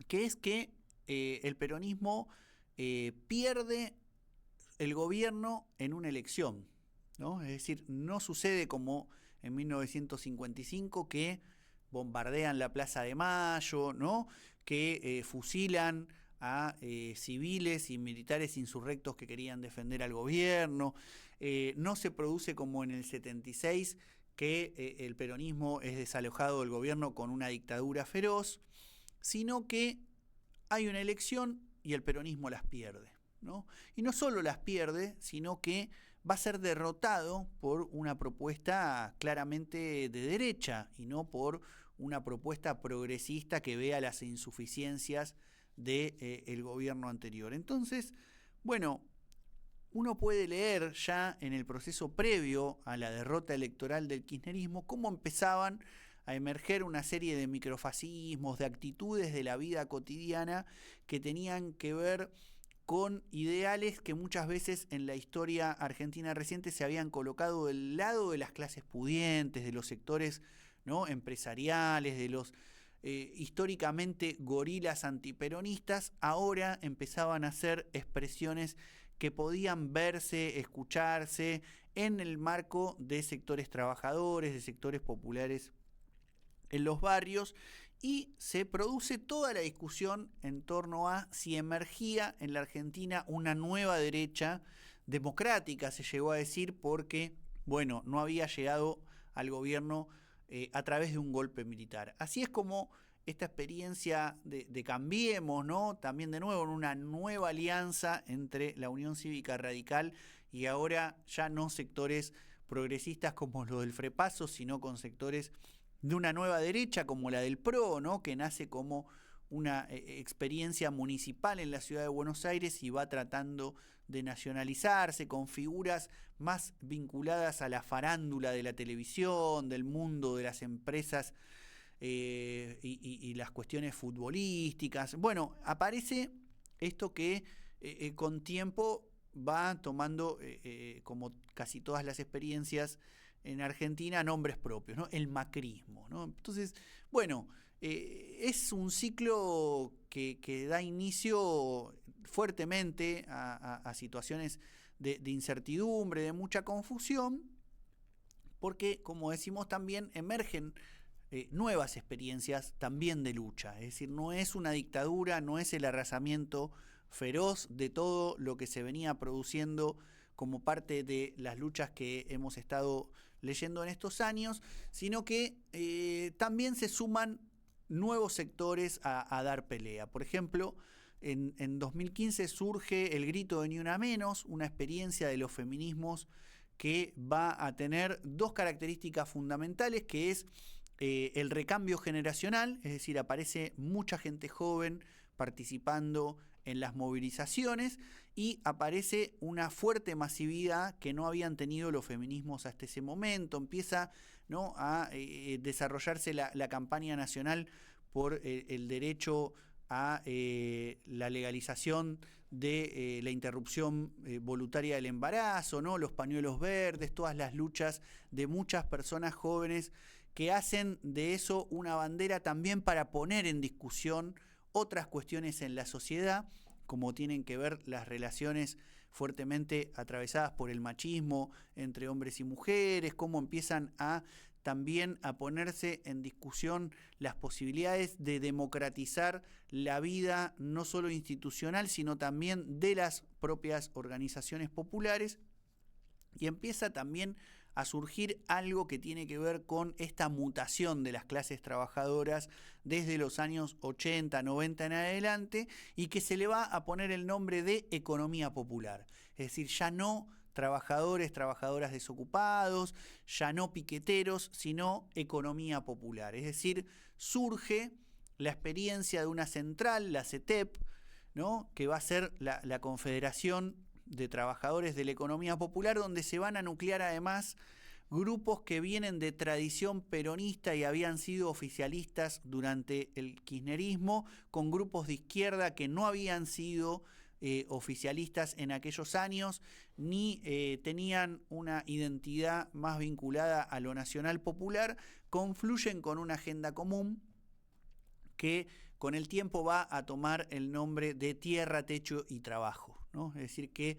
que es que el peronismo pierde el gobierno en una elección, ¿no? Es decir, no sucede como en 1955 que bombardean la Plaza de Mayo, ¿no? Que fusilan a civiles y militares insurrectos que querían defender al gobierno. No se produce como en el 76, que el peronismo es desalojado del gobierno con una dictadura feroz, sino que hay una elección y el peronismo las pierde, ¿no? Y no solo las pierde, sino que va a ser derrotado por una propuesta claramente de derecha y no por una propuesta progresista que vea las insuficiencias del gobierno anterior. Entonces, bueno, uno puede leer ya en el proceso previo a la derrota electoral del kirchnerismo cómo empezaban a emerger una serie de microfascismos, de actitudes de la vida cotidiana que tenían que ver con ideales que muchas veces en la historia argentina reciente se habían colocado del lado de las clases pudientes, de los sectores, ¿no?, empresariales, de los históricamente gorilas antiperonistas. Ahora empezaban a ser expresiones que podían verse, escucharse en el marco de sectores trabajadores, de sectores populares en los barrios, y se produce toda la discusión en torno a si emergía en la Argentina una nueva derecha democrática, se llegó a decir, porque, bueno, no había llegado al gobierno a través de un golpe militar. Así es como esta experiencia de Cambiemos, ¿no?, también de nuevo en una nueva alianza entre la Unión Cívica Radical y ahora ya no sectores progresistas como los del Frepaso, sino con sectores de una nueva derecha como la del PRO, ¿no?, que nace como una experiencia municipal en la ciudad de Buenos Aires y va tratando de nacionalizarse con figuras más vinculadas a la farándula de la televisión, del mundo de las empresas y las cuestiones futbolísticas. Bueno, aparece esto que con tiempo va tomando, como casi todas las experiencias en Argentina, nombres propios, ¿no? El macrismo, ¿no? Entonces, bueno, es un ciclo que da inicio fuertemente a situaciones de incertidumbre, de mucha confusión, porque, como decimos, también emergen nuevas experiencias también de lucha. Es decir, no es una dictadura, no es el arrasamiento feroz de todo lo que se venía produciendo como parte de las luchas que hemos estado leyendo en estos años, sino que también se suman nuevos sectores a dar pelea. Por ejemplo, en 2015 surge el grito de Ni Una Menos, una experiencia de los feminismos que va a tener dos características fundamentales, que es el recambio generacional, es decir, aparece mucha gente joven participando en las movilizaciones y aparece una fuerte masividad que no habían tenido los feminismos hasta ese momento. Empieza, ¿no?, a desarrollarse la campaña nacional por el derecho a la legalización de la interrupción voluntaria del embarazo, ¿no?, los pañuelos verdes, todas las luchas de muchas personas jóvenes que hacen de eso una bandera también para poner en discusión otras cuestiones en la sociedad, como tienen que ver las relaciones fuertemente atravesadas por el machismo entre hombres y mujeres, cómo empiezan a también a ponerse en discusión las posibilidades de democratizar la vida no solo institucional, sino también de las propias organizaciones populares, y empieza también a surgir algo que tiene que ver con esta mutación de las clases trabajadoras desde los años 80, 90 en adelante, y que se le va a poner el nombre de economía popular. Es decir, ya no trabajadores, trabajadoras desocupados, ya no piqueteros, sino economía popular. Es decir, surge la experiencia de una central, la CETEP, ¿no?, que va a ser la Confederación de Trabajadores de la Economía Popular, donde se van a nuclear además grupos que vienen de tradición peronista y habían sido oficialistas durante el kirchnerismo, con grupos de izquierda que no habían sido oficialistas en aquellos años, ni tenían una identidad más vinculada a lo nacional popular, confluyen con una agenda común que con el tiempo va a tomar el nombre de Tierra, Techo y Trabajo, ¿no? Es decir, que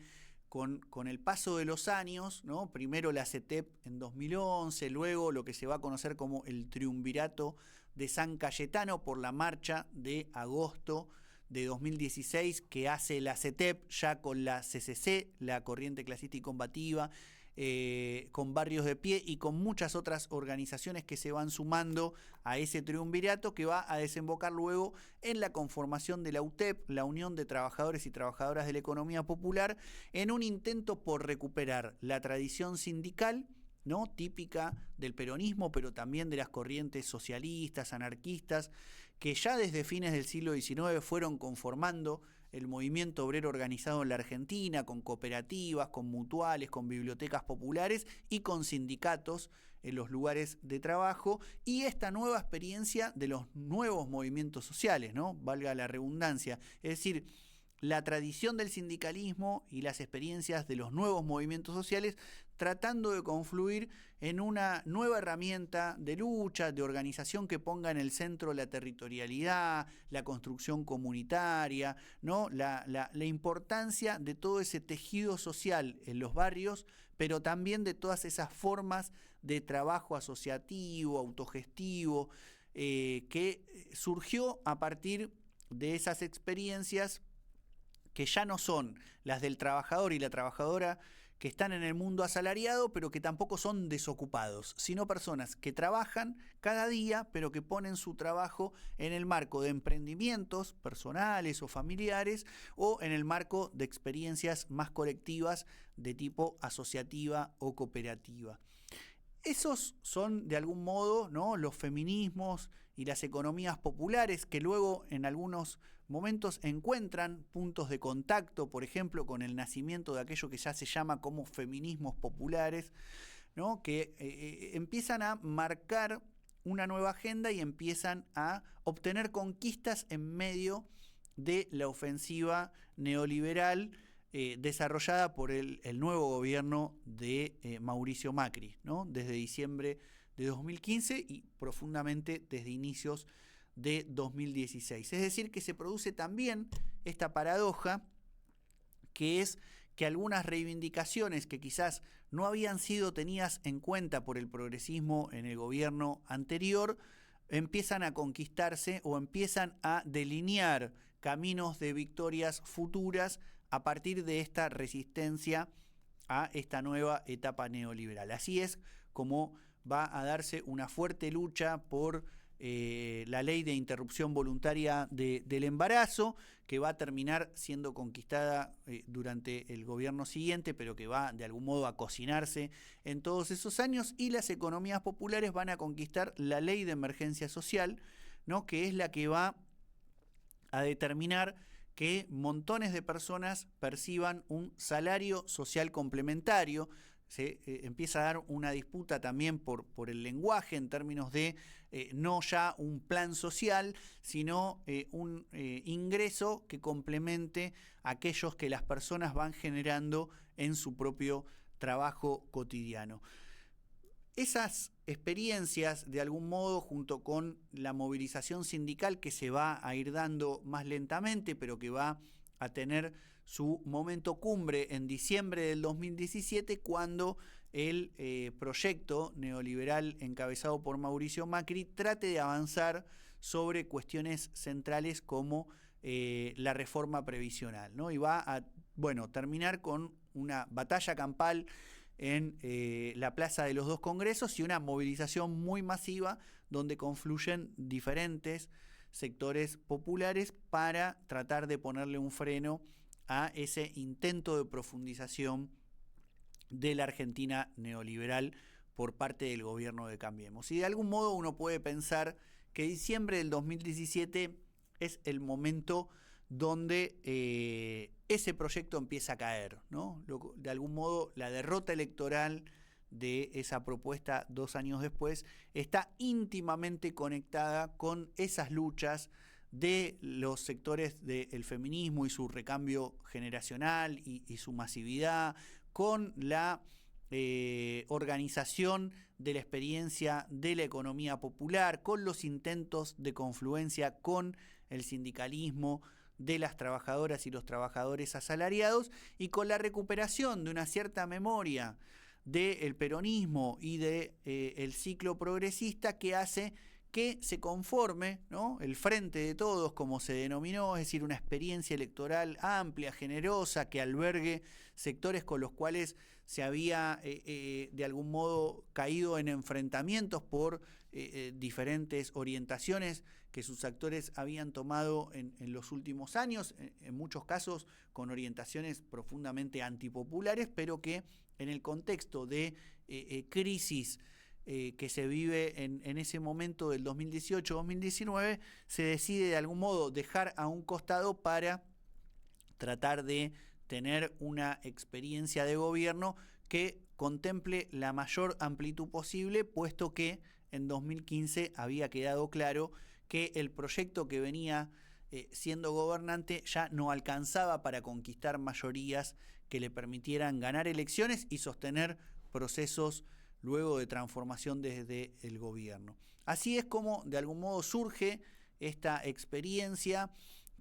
con el paso de los años, ¿no?, primero la CETEP en 2011, luego lo que se va a conocer como el Triunvirato de San Cayetano por la marcha de agosto de 2016 que hace la CETEP ya con la CCC, la Corriente Clasista y Combativa, con Barrios de Pie y con muchas otras organizaciones que se van sumando a ese triunvirato, que va a desembocar luego en la conformación de la UTEP, la Unión de Trabajadores y Trabajadoras de la Economía Popular, en un intento por recuperar la tradición sindical, ¿no?, típica del peronismo, pero también de las corrientes socialistas, anarquistas, que ya desde fines del siglo XIX fueron conformando el movimiento obrero organizado en la Argentina, con cooperativas, con mutuales, con bibliotecas populares y con sindicatos en los lugares de trabajo, y esta nueva experiencia de los nuevos movimientos sociales, ¿no?, valga la redundancia, es decir, la tradición del sindicalismo y las experiencias de los nuevos movimientos sociales tratando de confluir en una nueva herramienta de lucha, de organización que ponga en el centro la territorialidad, la construcción comunitaria, ¿no?, la importancia de todo ese tejido social en los barrios, pero también de todas esas formas de trabajo asociativo, autogestivo, que surgió a partir de esas experiencias que ya no son las del trabajador y la trabajadora que están en el mundo asalariado, pero que tampoco son desocupados, sino personas que trabajan cada día, pero que ponen su trabajo en el marco de emprendimientos personales o familiares, o en el marco de experiencias más colectivas de tipo asociativa o cooperativa. Esos son, de algún modo, ¿no?, los feminismos y las economías populares que luego en algunos momentos encuentran puntos de contacto, por ejemplo, con el nacimiento de aquello que ya se llama como feminismos populares, ¿no?, que empiezan a marcar una nueva agenda y empiezan a obtener conquistas en medio de la ofensiva neoliberal desarrollada por el nuevo gobierno de Mauricio Macri, ¿no?, desde diciembre de 2015 y profundamente desde inicios de 2016. Es decir, que se produce también esta paradoja, que es que algunas reivindicaciones que quizás no habían sido tenidas en cuenta por el progresismo en el gobierno anterior, empiezan a conquistarse o empiezan a delinear caminos de victorias futuras a partir de esta resistencia a esta nueva etapa neoliberal. Así es como va a darse una fuerte lucha por la ley de interrupción voluntaria del embarazo, que va a terminar siendo conquistada durante el gobierno siguiente, pero que va de algún modo a cocinarse en todos esos años, y las economías populares van a conquistar la ley de emergencia social, ¿no?, que es la que va a determinar que montones de personas perciban un salario social complementario. Se empieza a dar una disputa también por el lenguaje en términos de no ya un plan social, sino un ingreso que complemente aquellos que las personas van generando en su propio trabajo cotidiano. Esas experiencias, de algún modo, junto con la movilización sindical que se va a ir dando más lentamente, pero que va a tener su momento cumbre en diciembre del 2017, cuando el proyecto neoliberal encabezado por Mauricio Macri trate de avanzar sobre cuestiones centrales como la reforma previsional, ¿no? Y va a, bueno, terminar con una batalla campal en la Plaza de los Dos Congresos y una movilización muy masiva donde confluyen diferentes sectores populares para tratar de ponerle un freno a ese intento de profundización de la Argentina neoliberal por parte del gobierno de Cambiemos. Y de algún modo uno puede pensar que diciembre del 2017 es el momento donde ese proyecto empieza a caer, ¿no? De algún modo la derrota electoral de esa propuesta 2 años después está íntimamente conectada con esas luchas de los sectores del feminismo y su recambio generacional y su masividad, con la organización de la experiencia de la economía popular, con los intentos de confluencia con el sindicalismo de las trabajadoras y los trabajadores asalariados y con la recuperación de una cierta memoria del peronismo y del ciclo progresista que hace que se conforme, ¿no?, el Frente de Todos, como se denominó, es decir, una experiencia electoral amplia, generosa, que albergue sectores con los cuales se había de algún modo caído en enfrentamientos por diferentes orientaciones que sus actores habían tomado en los últimos años, en muchos casos con orientaciones profundamente antipopulares, pero que en el contexto de crisis que se vive en ese momento del 2018-2019, se decide de algún modo dejar a un costado para tratar de tener una experiencia de gobierno que contemple la mayor amplitud posible, puesto que en 2015 había quedado claro que el proyecto que venía siendo gobernante ya no alcanzaba para conquistar mayorías que le permitieran ganar elecciones y sostener procesos luego de transformación desde el gobierno. Así es como de algún modo surge esta experiencia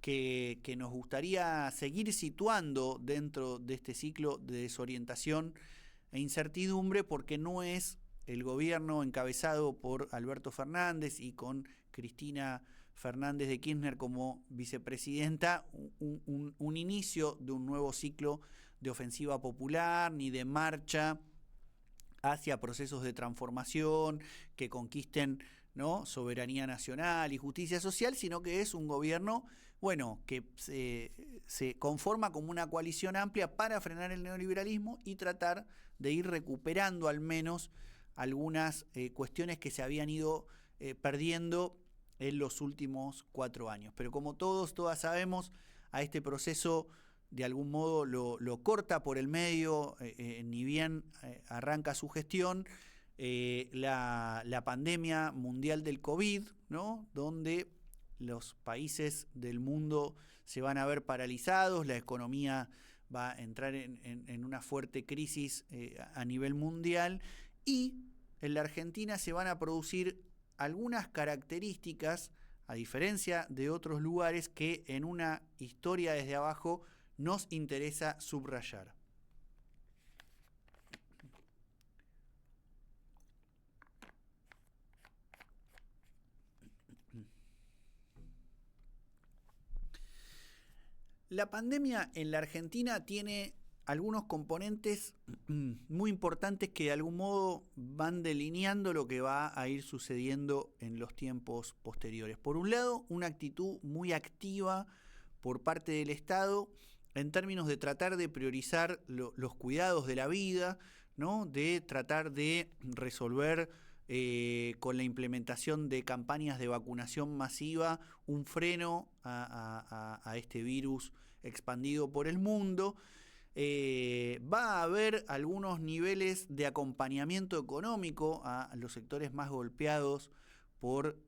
que nos gustaría seguir situando dentro de este ciclo de desorientación e incertidumbre, porque no es el gobierno encabezado por Alberto Fernández y con Cristina Fernández de Kirchner como vicepresidenta un inicio de un nuevo ciclo de ofensiva popular ni de marcha hacia procesos de transformación que conquisten, ¿no?, soberanía nacional y justicia social, sino que es un gobierno, bueno, que se conforma como una coalición amplia para frenar el neoliberalismo y tratar de ir recuperando al menos algunas cuestiones que se habían ido perdiendo en los últimos 4 años. Pero como todas sabemos, a este proceso de algún modo lo corta por el medio, ni bien arranca su gestión, la pandemia mundial del COVID, ¿no?, donde los países del mundo se van a ver paralizados, la economía va a entrar en una fuerte crisis a nivel mundial, y en la Argentina se van a producir algunas características, a diferencia de otros lugares, que en una historia desde abajo nos interesa subrayar. La pandemia en la Argentina tiene algunos componentes muy importantes que de algún modo van delineando lo que va a ir sucediendo en los tiempos posteriores. Por un lado, una actitud muy activa por parte del Estado en términos de tratar de priorizar los cuidados de la vida, ¿no?, de tratar de resolver con la implementación de campañas de vacunación masiva un freno a este virus expandido por el mundo. Va a haber algunos niveles de acompañamiento económico a los sectores más golpeados por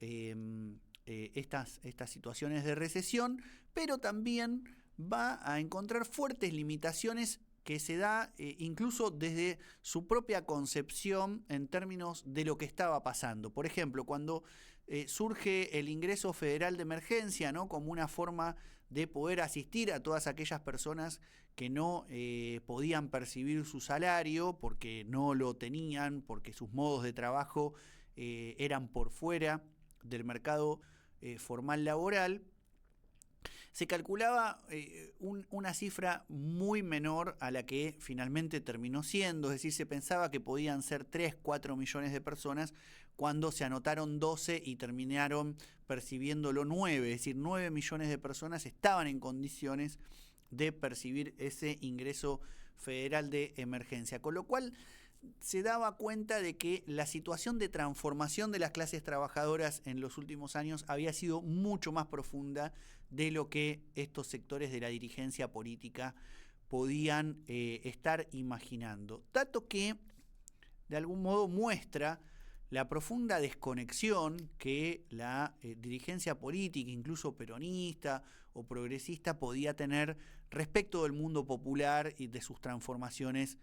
estas situaciones de recesión, pero también va a encontrar fuertes limitaciones que se da incluso desde su propia concepción en términos de lo que estaba pasando. Por ejemplo, cuando surge el ingreso federal de emergencia, ¿no?, como una forma de poder asistir a todas aquellas personas que no podían percibir su salario porque no lo tenían, porque sus modos de trabajo eran por fuera del mercado formal laboral, se calculaba una cifra muy menor a la que finalmente terminó siendo, es decir, se pensaba que podían ser 3, 4 millones de personas cuando se anotaron 12 y terminaron percibiéndolo 9, es decir, 9 millones de personas estaban en condiciones de percibir ese ingreso federal de emergencia, con lo cual se daba cuenta de que la situación de transformación de las clases trabajadoras en los últimos años había sido mucho más profunda de lo que estos sectores de la dirigencia política podían estar imaginando. Dato que de algún modo muestra la profunda desconexión que la dirigencia política, incluso peronista o progresista, podía tener respecto del mundo popular y de sus transformaciones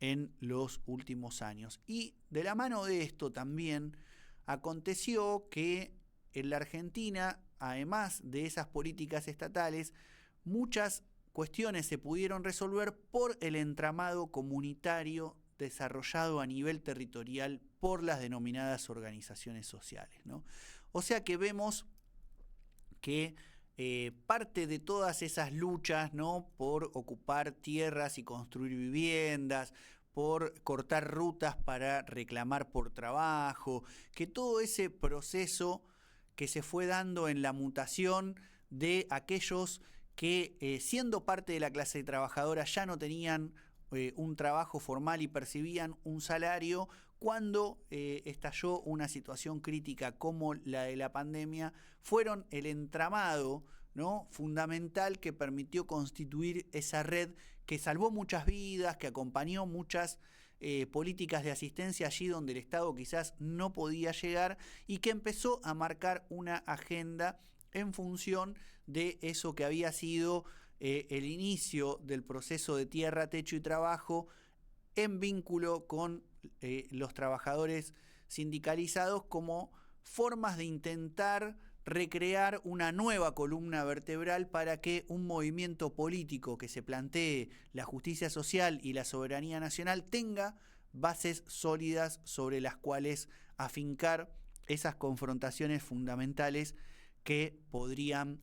en los últimos años. Y de la mano de esto también aconteció que en la Argentina, además de esas políticas estatales, muchas cuestiones se pudieron resolver por el entramado comunitario desarrollado a nivel territorial por las denominadas organizaciones sociales, ¿no? O sea que vemos que parte de todas esas luchas, ¿no?, por ocupar tierras y construir viviendas, por cortar rutas para reclamar por trabajo, que todo ese proceso que se fue dando en la mutación de aquellos que siendo parte de la clase trabajadora ya no tenían un trabajo formal y percibían un salario, cuando estalló una situación crítica como la de la pandemia, fueron el entramado, ¿no?, fundamental que permitió constituir esa red que salvó muchas vidas, que acompañó muchas políticas de asistencia allí donde el Estado quizás no podía llegar y que empezó a marcar una agenda en función de eso que había sido el inicio del proceso de tierra, techo y trabajo en vínculo con los trabajadores sindicalizados como formas de intentar recrear una nueva columna vertebral para que un movimiento político que se plantee la justicia social y la soberanía nacional tenga bases sólidas sobre las cuales afincar esas confrontaciones fundamentales que podrían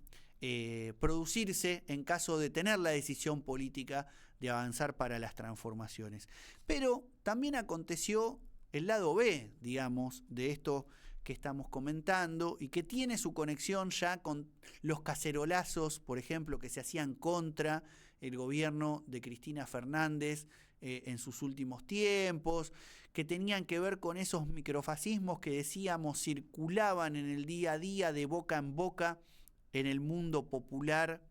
producirse en caso de tener la decisión política de avanzar para las transformaciones. Pero también aconteció el lado B, digamos, de esto que estamos comentando y que tiene su conexión ya con los cacerolazos, por ejemplo, que se hacían contra el gobierno de Cristina Fernández en sus últimos tiempos, que tenían que ver con esos microfascismos que decíamos circulaban en el día a día de boca en boca en el mundo popular,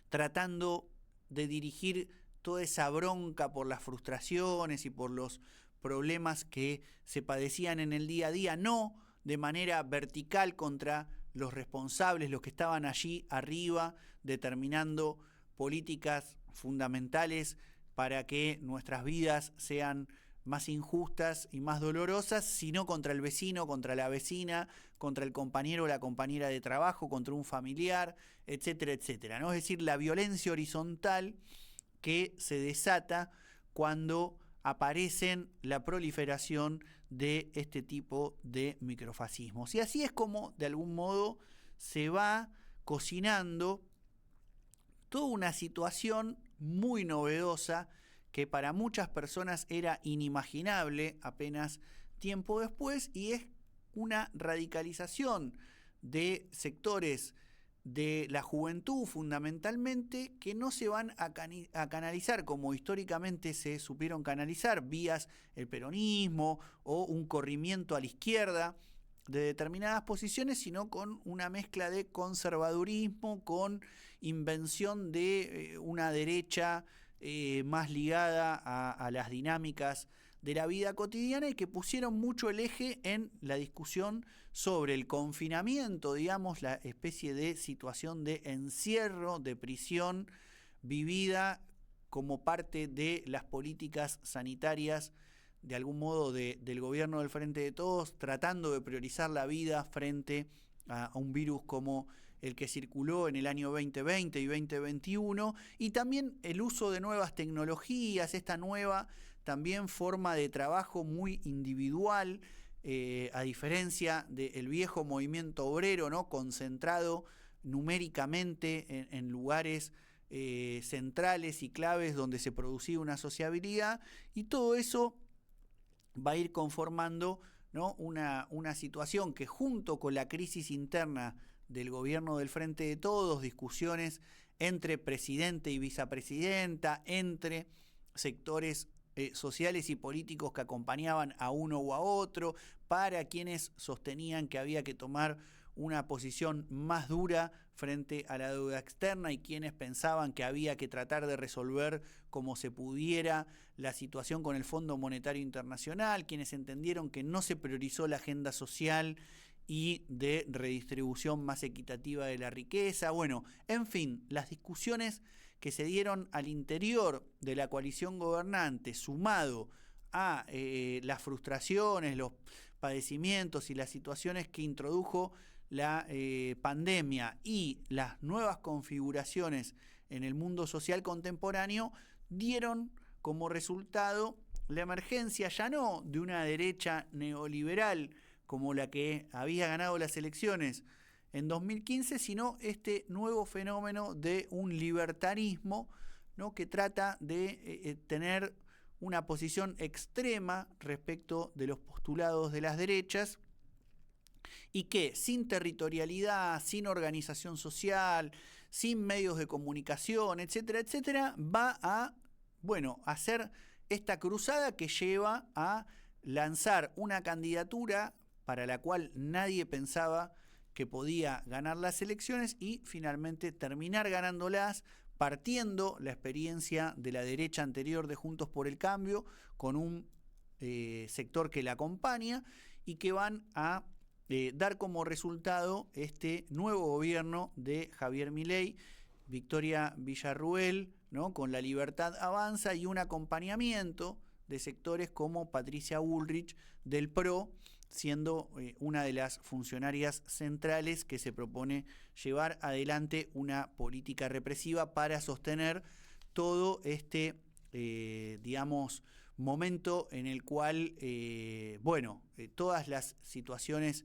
tratando de dirigir toda esa bronca por las frustraciones y por los problemas que se padecían en el día a día, no de manera vertical contra los responsables, los que estaban allí arriba, determinando políticas fundamentales para que nuestras vidas sean más injustas y más dolorosas, sino contra el vecino, contra la vecina, contra el compañero o la compañera de trabajo, contra un familiar, etcétera, etcétera, ¿no? Es decir, la violencia horizontal que se desata cuando aparecen la proliferación de este tipo de microfascismos. Y así es como, de algún modo, se va cocinando toda una situación muy novedosa que para muchas personas era inimaginable apenas tiempo después, y es una radicalización de sectores de la juventud fundamentalmente que no se van a canalizar como históricamente se supieron canalizar, vías el peronismo o un corrimiento a la izquierda de determinadas posiciones, sino con una mezcla de conservadurismo, con invención de una derecha más ligada a las dinámicas de la vida cotidiana y que pusieron mucho el eje en la discusión sobre el confinamiento, digamos, la especie de situación de encierro, de prisión vivida como parte de las políticas sanitarias, de algún modo, del gobierno del Frente de Todos, tratando de priorizar la vida frente a un virus como el que circuló en el año 2020 y 2021, y también el uso de nuevas tecnologías, esta nueva también forma de trabajo muy individual, a diferencia del viejo movimiento obrero, ¿no?, concentrado numéricamente en lugares centrales y claves donde se producía una sociabilidad, y todo eso va a ir conformando, ¿no?, una situación que, junto con la crisis interna del gobierno del Frente de Todos, discusiones entre presidente y vicepresidenta, entre sectores sociales y políticos que acompañaban a uno u a otro, para quienes sostenían que había que tomar una posición más dura frente a la deuda externa y quienes pensaban que había que tratar de resolver como se pudiera la situación con el Fondo Monetario Internacional, quienes entendieron que no se priorizó la agenda social y de redistribución más equitativa de la riqueza. Bueno, en fin, las discusiones que se dieron al interior de la coalición gobernante, sumado a las frustraciones, los padecimientos y las situaciones que introdujo la pandemia y las nuevas configuraciones en el mundo social contemporáneo, dieron como resultado la emergencia ya no de una derecha neoliberal como la que había ganado las elecciones en 2015, sino este nuevo fenómeno de un libertarismo, ¿no?, que trata de tener una posición extrema respecto de los postulados de las derechas, y que sin territorialidad, sin organización social, sin medios de comunicación, etcétera, etcétera, va a, bueno, hacer esta cruzada que lleva a lanzar una candidatura para la cual nadie pensaba que podía ganar las elecciones y finalmente terminar ganándolas, partiendo la experiencia de la derecha anterior de Juntos por el Cambio con un sector que la acompaña, y que van a dar como resultado este nuevo gobierno de Javier Milei, Victoria Villarruel, ¿no?, con La Libertad Avanza, y un acompañamiento de sectores como Patricia Bullrich del PRO, siendo una de las funcionarias centrales que se propone llevar adelante una política represiva para sostener todo este, momento en el cual, todas las situaciones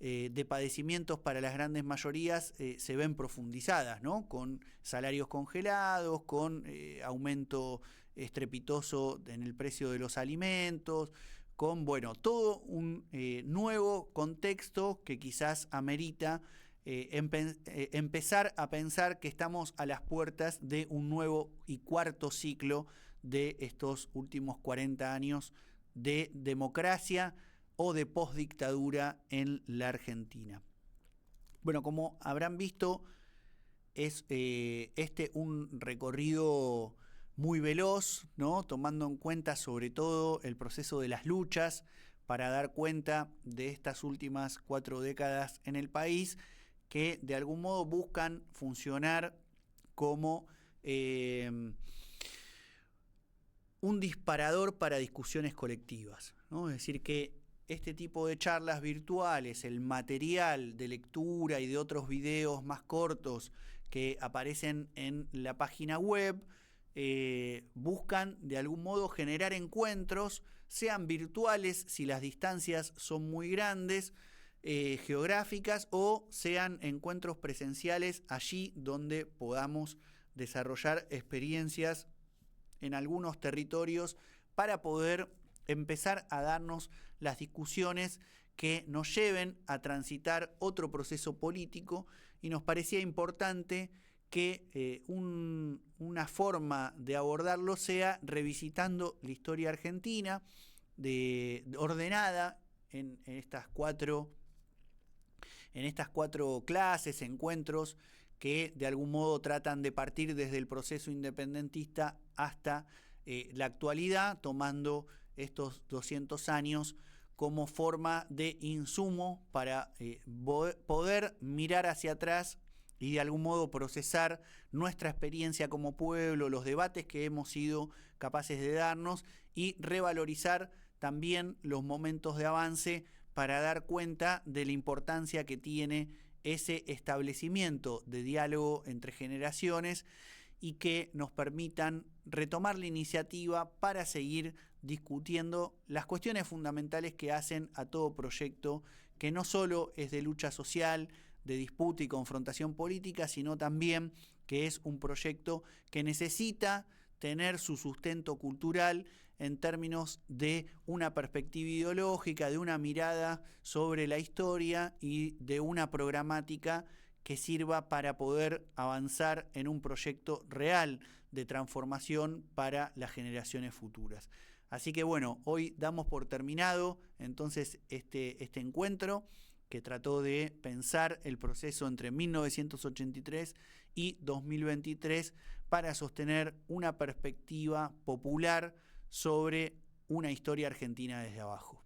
de padecimientos para las grandes mayorías se ven profundizadas, ¿no?, con salarios congelados, con aumento estrepitoso en el precio de los alimentos, con, todo un nuevo contexto que quizás amerita empezar a pensar que estamos a las puertas de un nuevo y cuarto ciclo de estos últimos 40 años de democracia o de postdictadura en la Argentina. Bueno, como habrán visto, es un recorrido muy veloz, ¿no?, tomando en cuenta sobre todo el proceso de las luchas para dar cuenta de estas últimas 4 décadas en el país, que de algún modo buscan funcionar como un disparador para discusiones colectivas, ¿no? Es decir, que este tipo de charlas virtuales, el material de lectura y de otros videos más cortos que aparecen en la página web, buscan de algún modo generar encuentros, sean virtuales si las distancias son muy grandes, geográficas, o sean encuentros presenciales allí donde podamos desarrollar experiencias en algunos territorios para poder empezar a darnos las discusiones que nos lleven a transitar otro proceso político, y nos parecía importante que una forma de abordarlo sea revisitando la historia argentina, ordenada en estas cuatro clases, encuentros que de algún modo tratan de partir desde el proceso independentista hasta la actualidad, tomando estos 200 años como forma de insumo para poder mirar hacia atrás y de algún modo procesar nuestra experiencia como pueblo, los debates que hemos sido capaces de darnos y revalorizar también los momentos de avance para dar cuenta de la importancia que tiene ese establecimiento de diálogo entre generaciones y que nos permitan retomar la iniciativa para seguir discutiendo las cuestiones fundamentales que hacen a todo proyecto que no solo es de lucha social, de disputa y confrontación política, sino también que es un proyecto que necesita tener su sustento cultural en términos de una perspectiva ideológica, de una mirada sobre la historia y de una programática que sirva para poder avanzar en un proyecto real de transformación para las generaciones futuras. Así que bueno, hoy damos por terminado entonces este encuentro que trató de pensar el proceso entre 1983 y 2023 para sostener una perspectiva popular sobre una historia argentina desde abajo.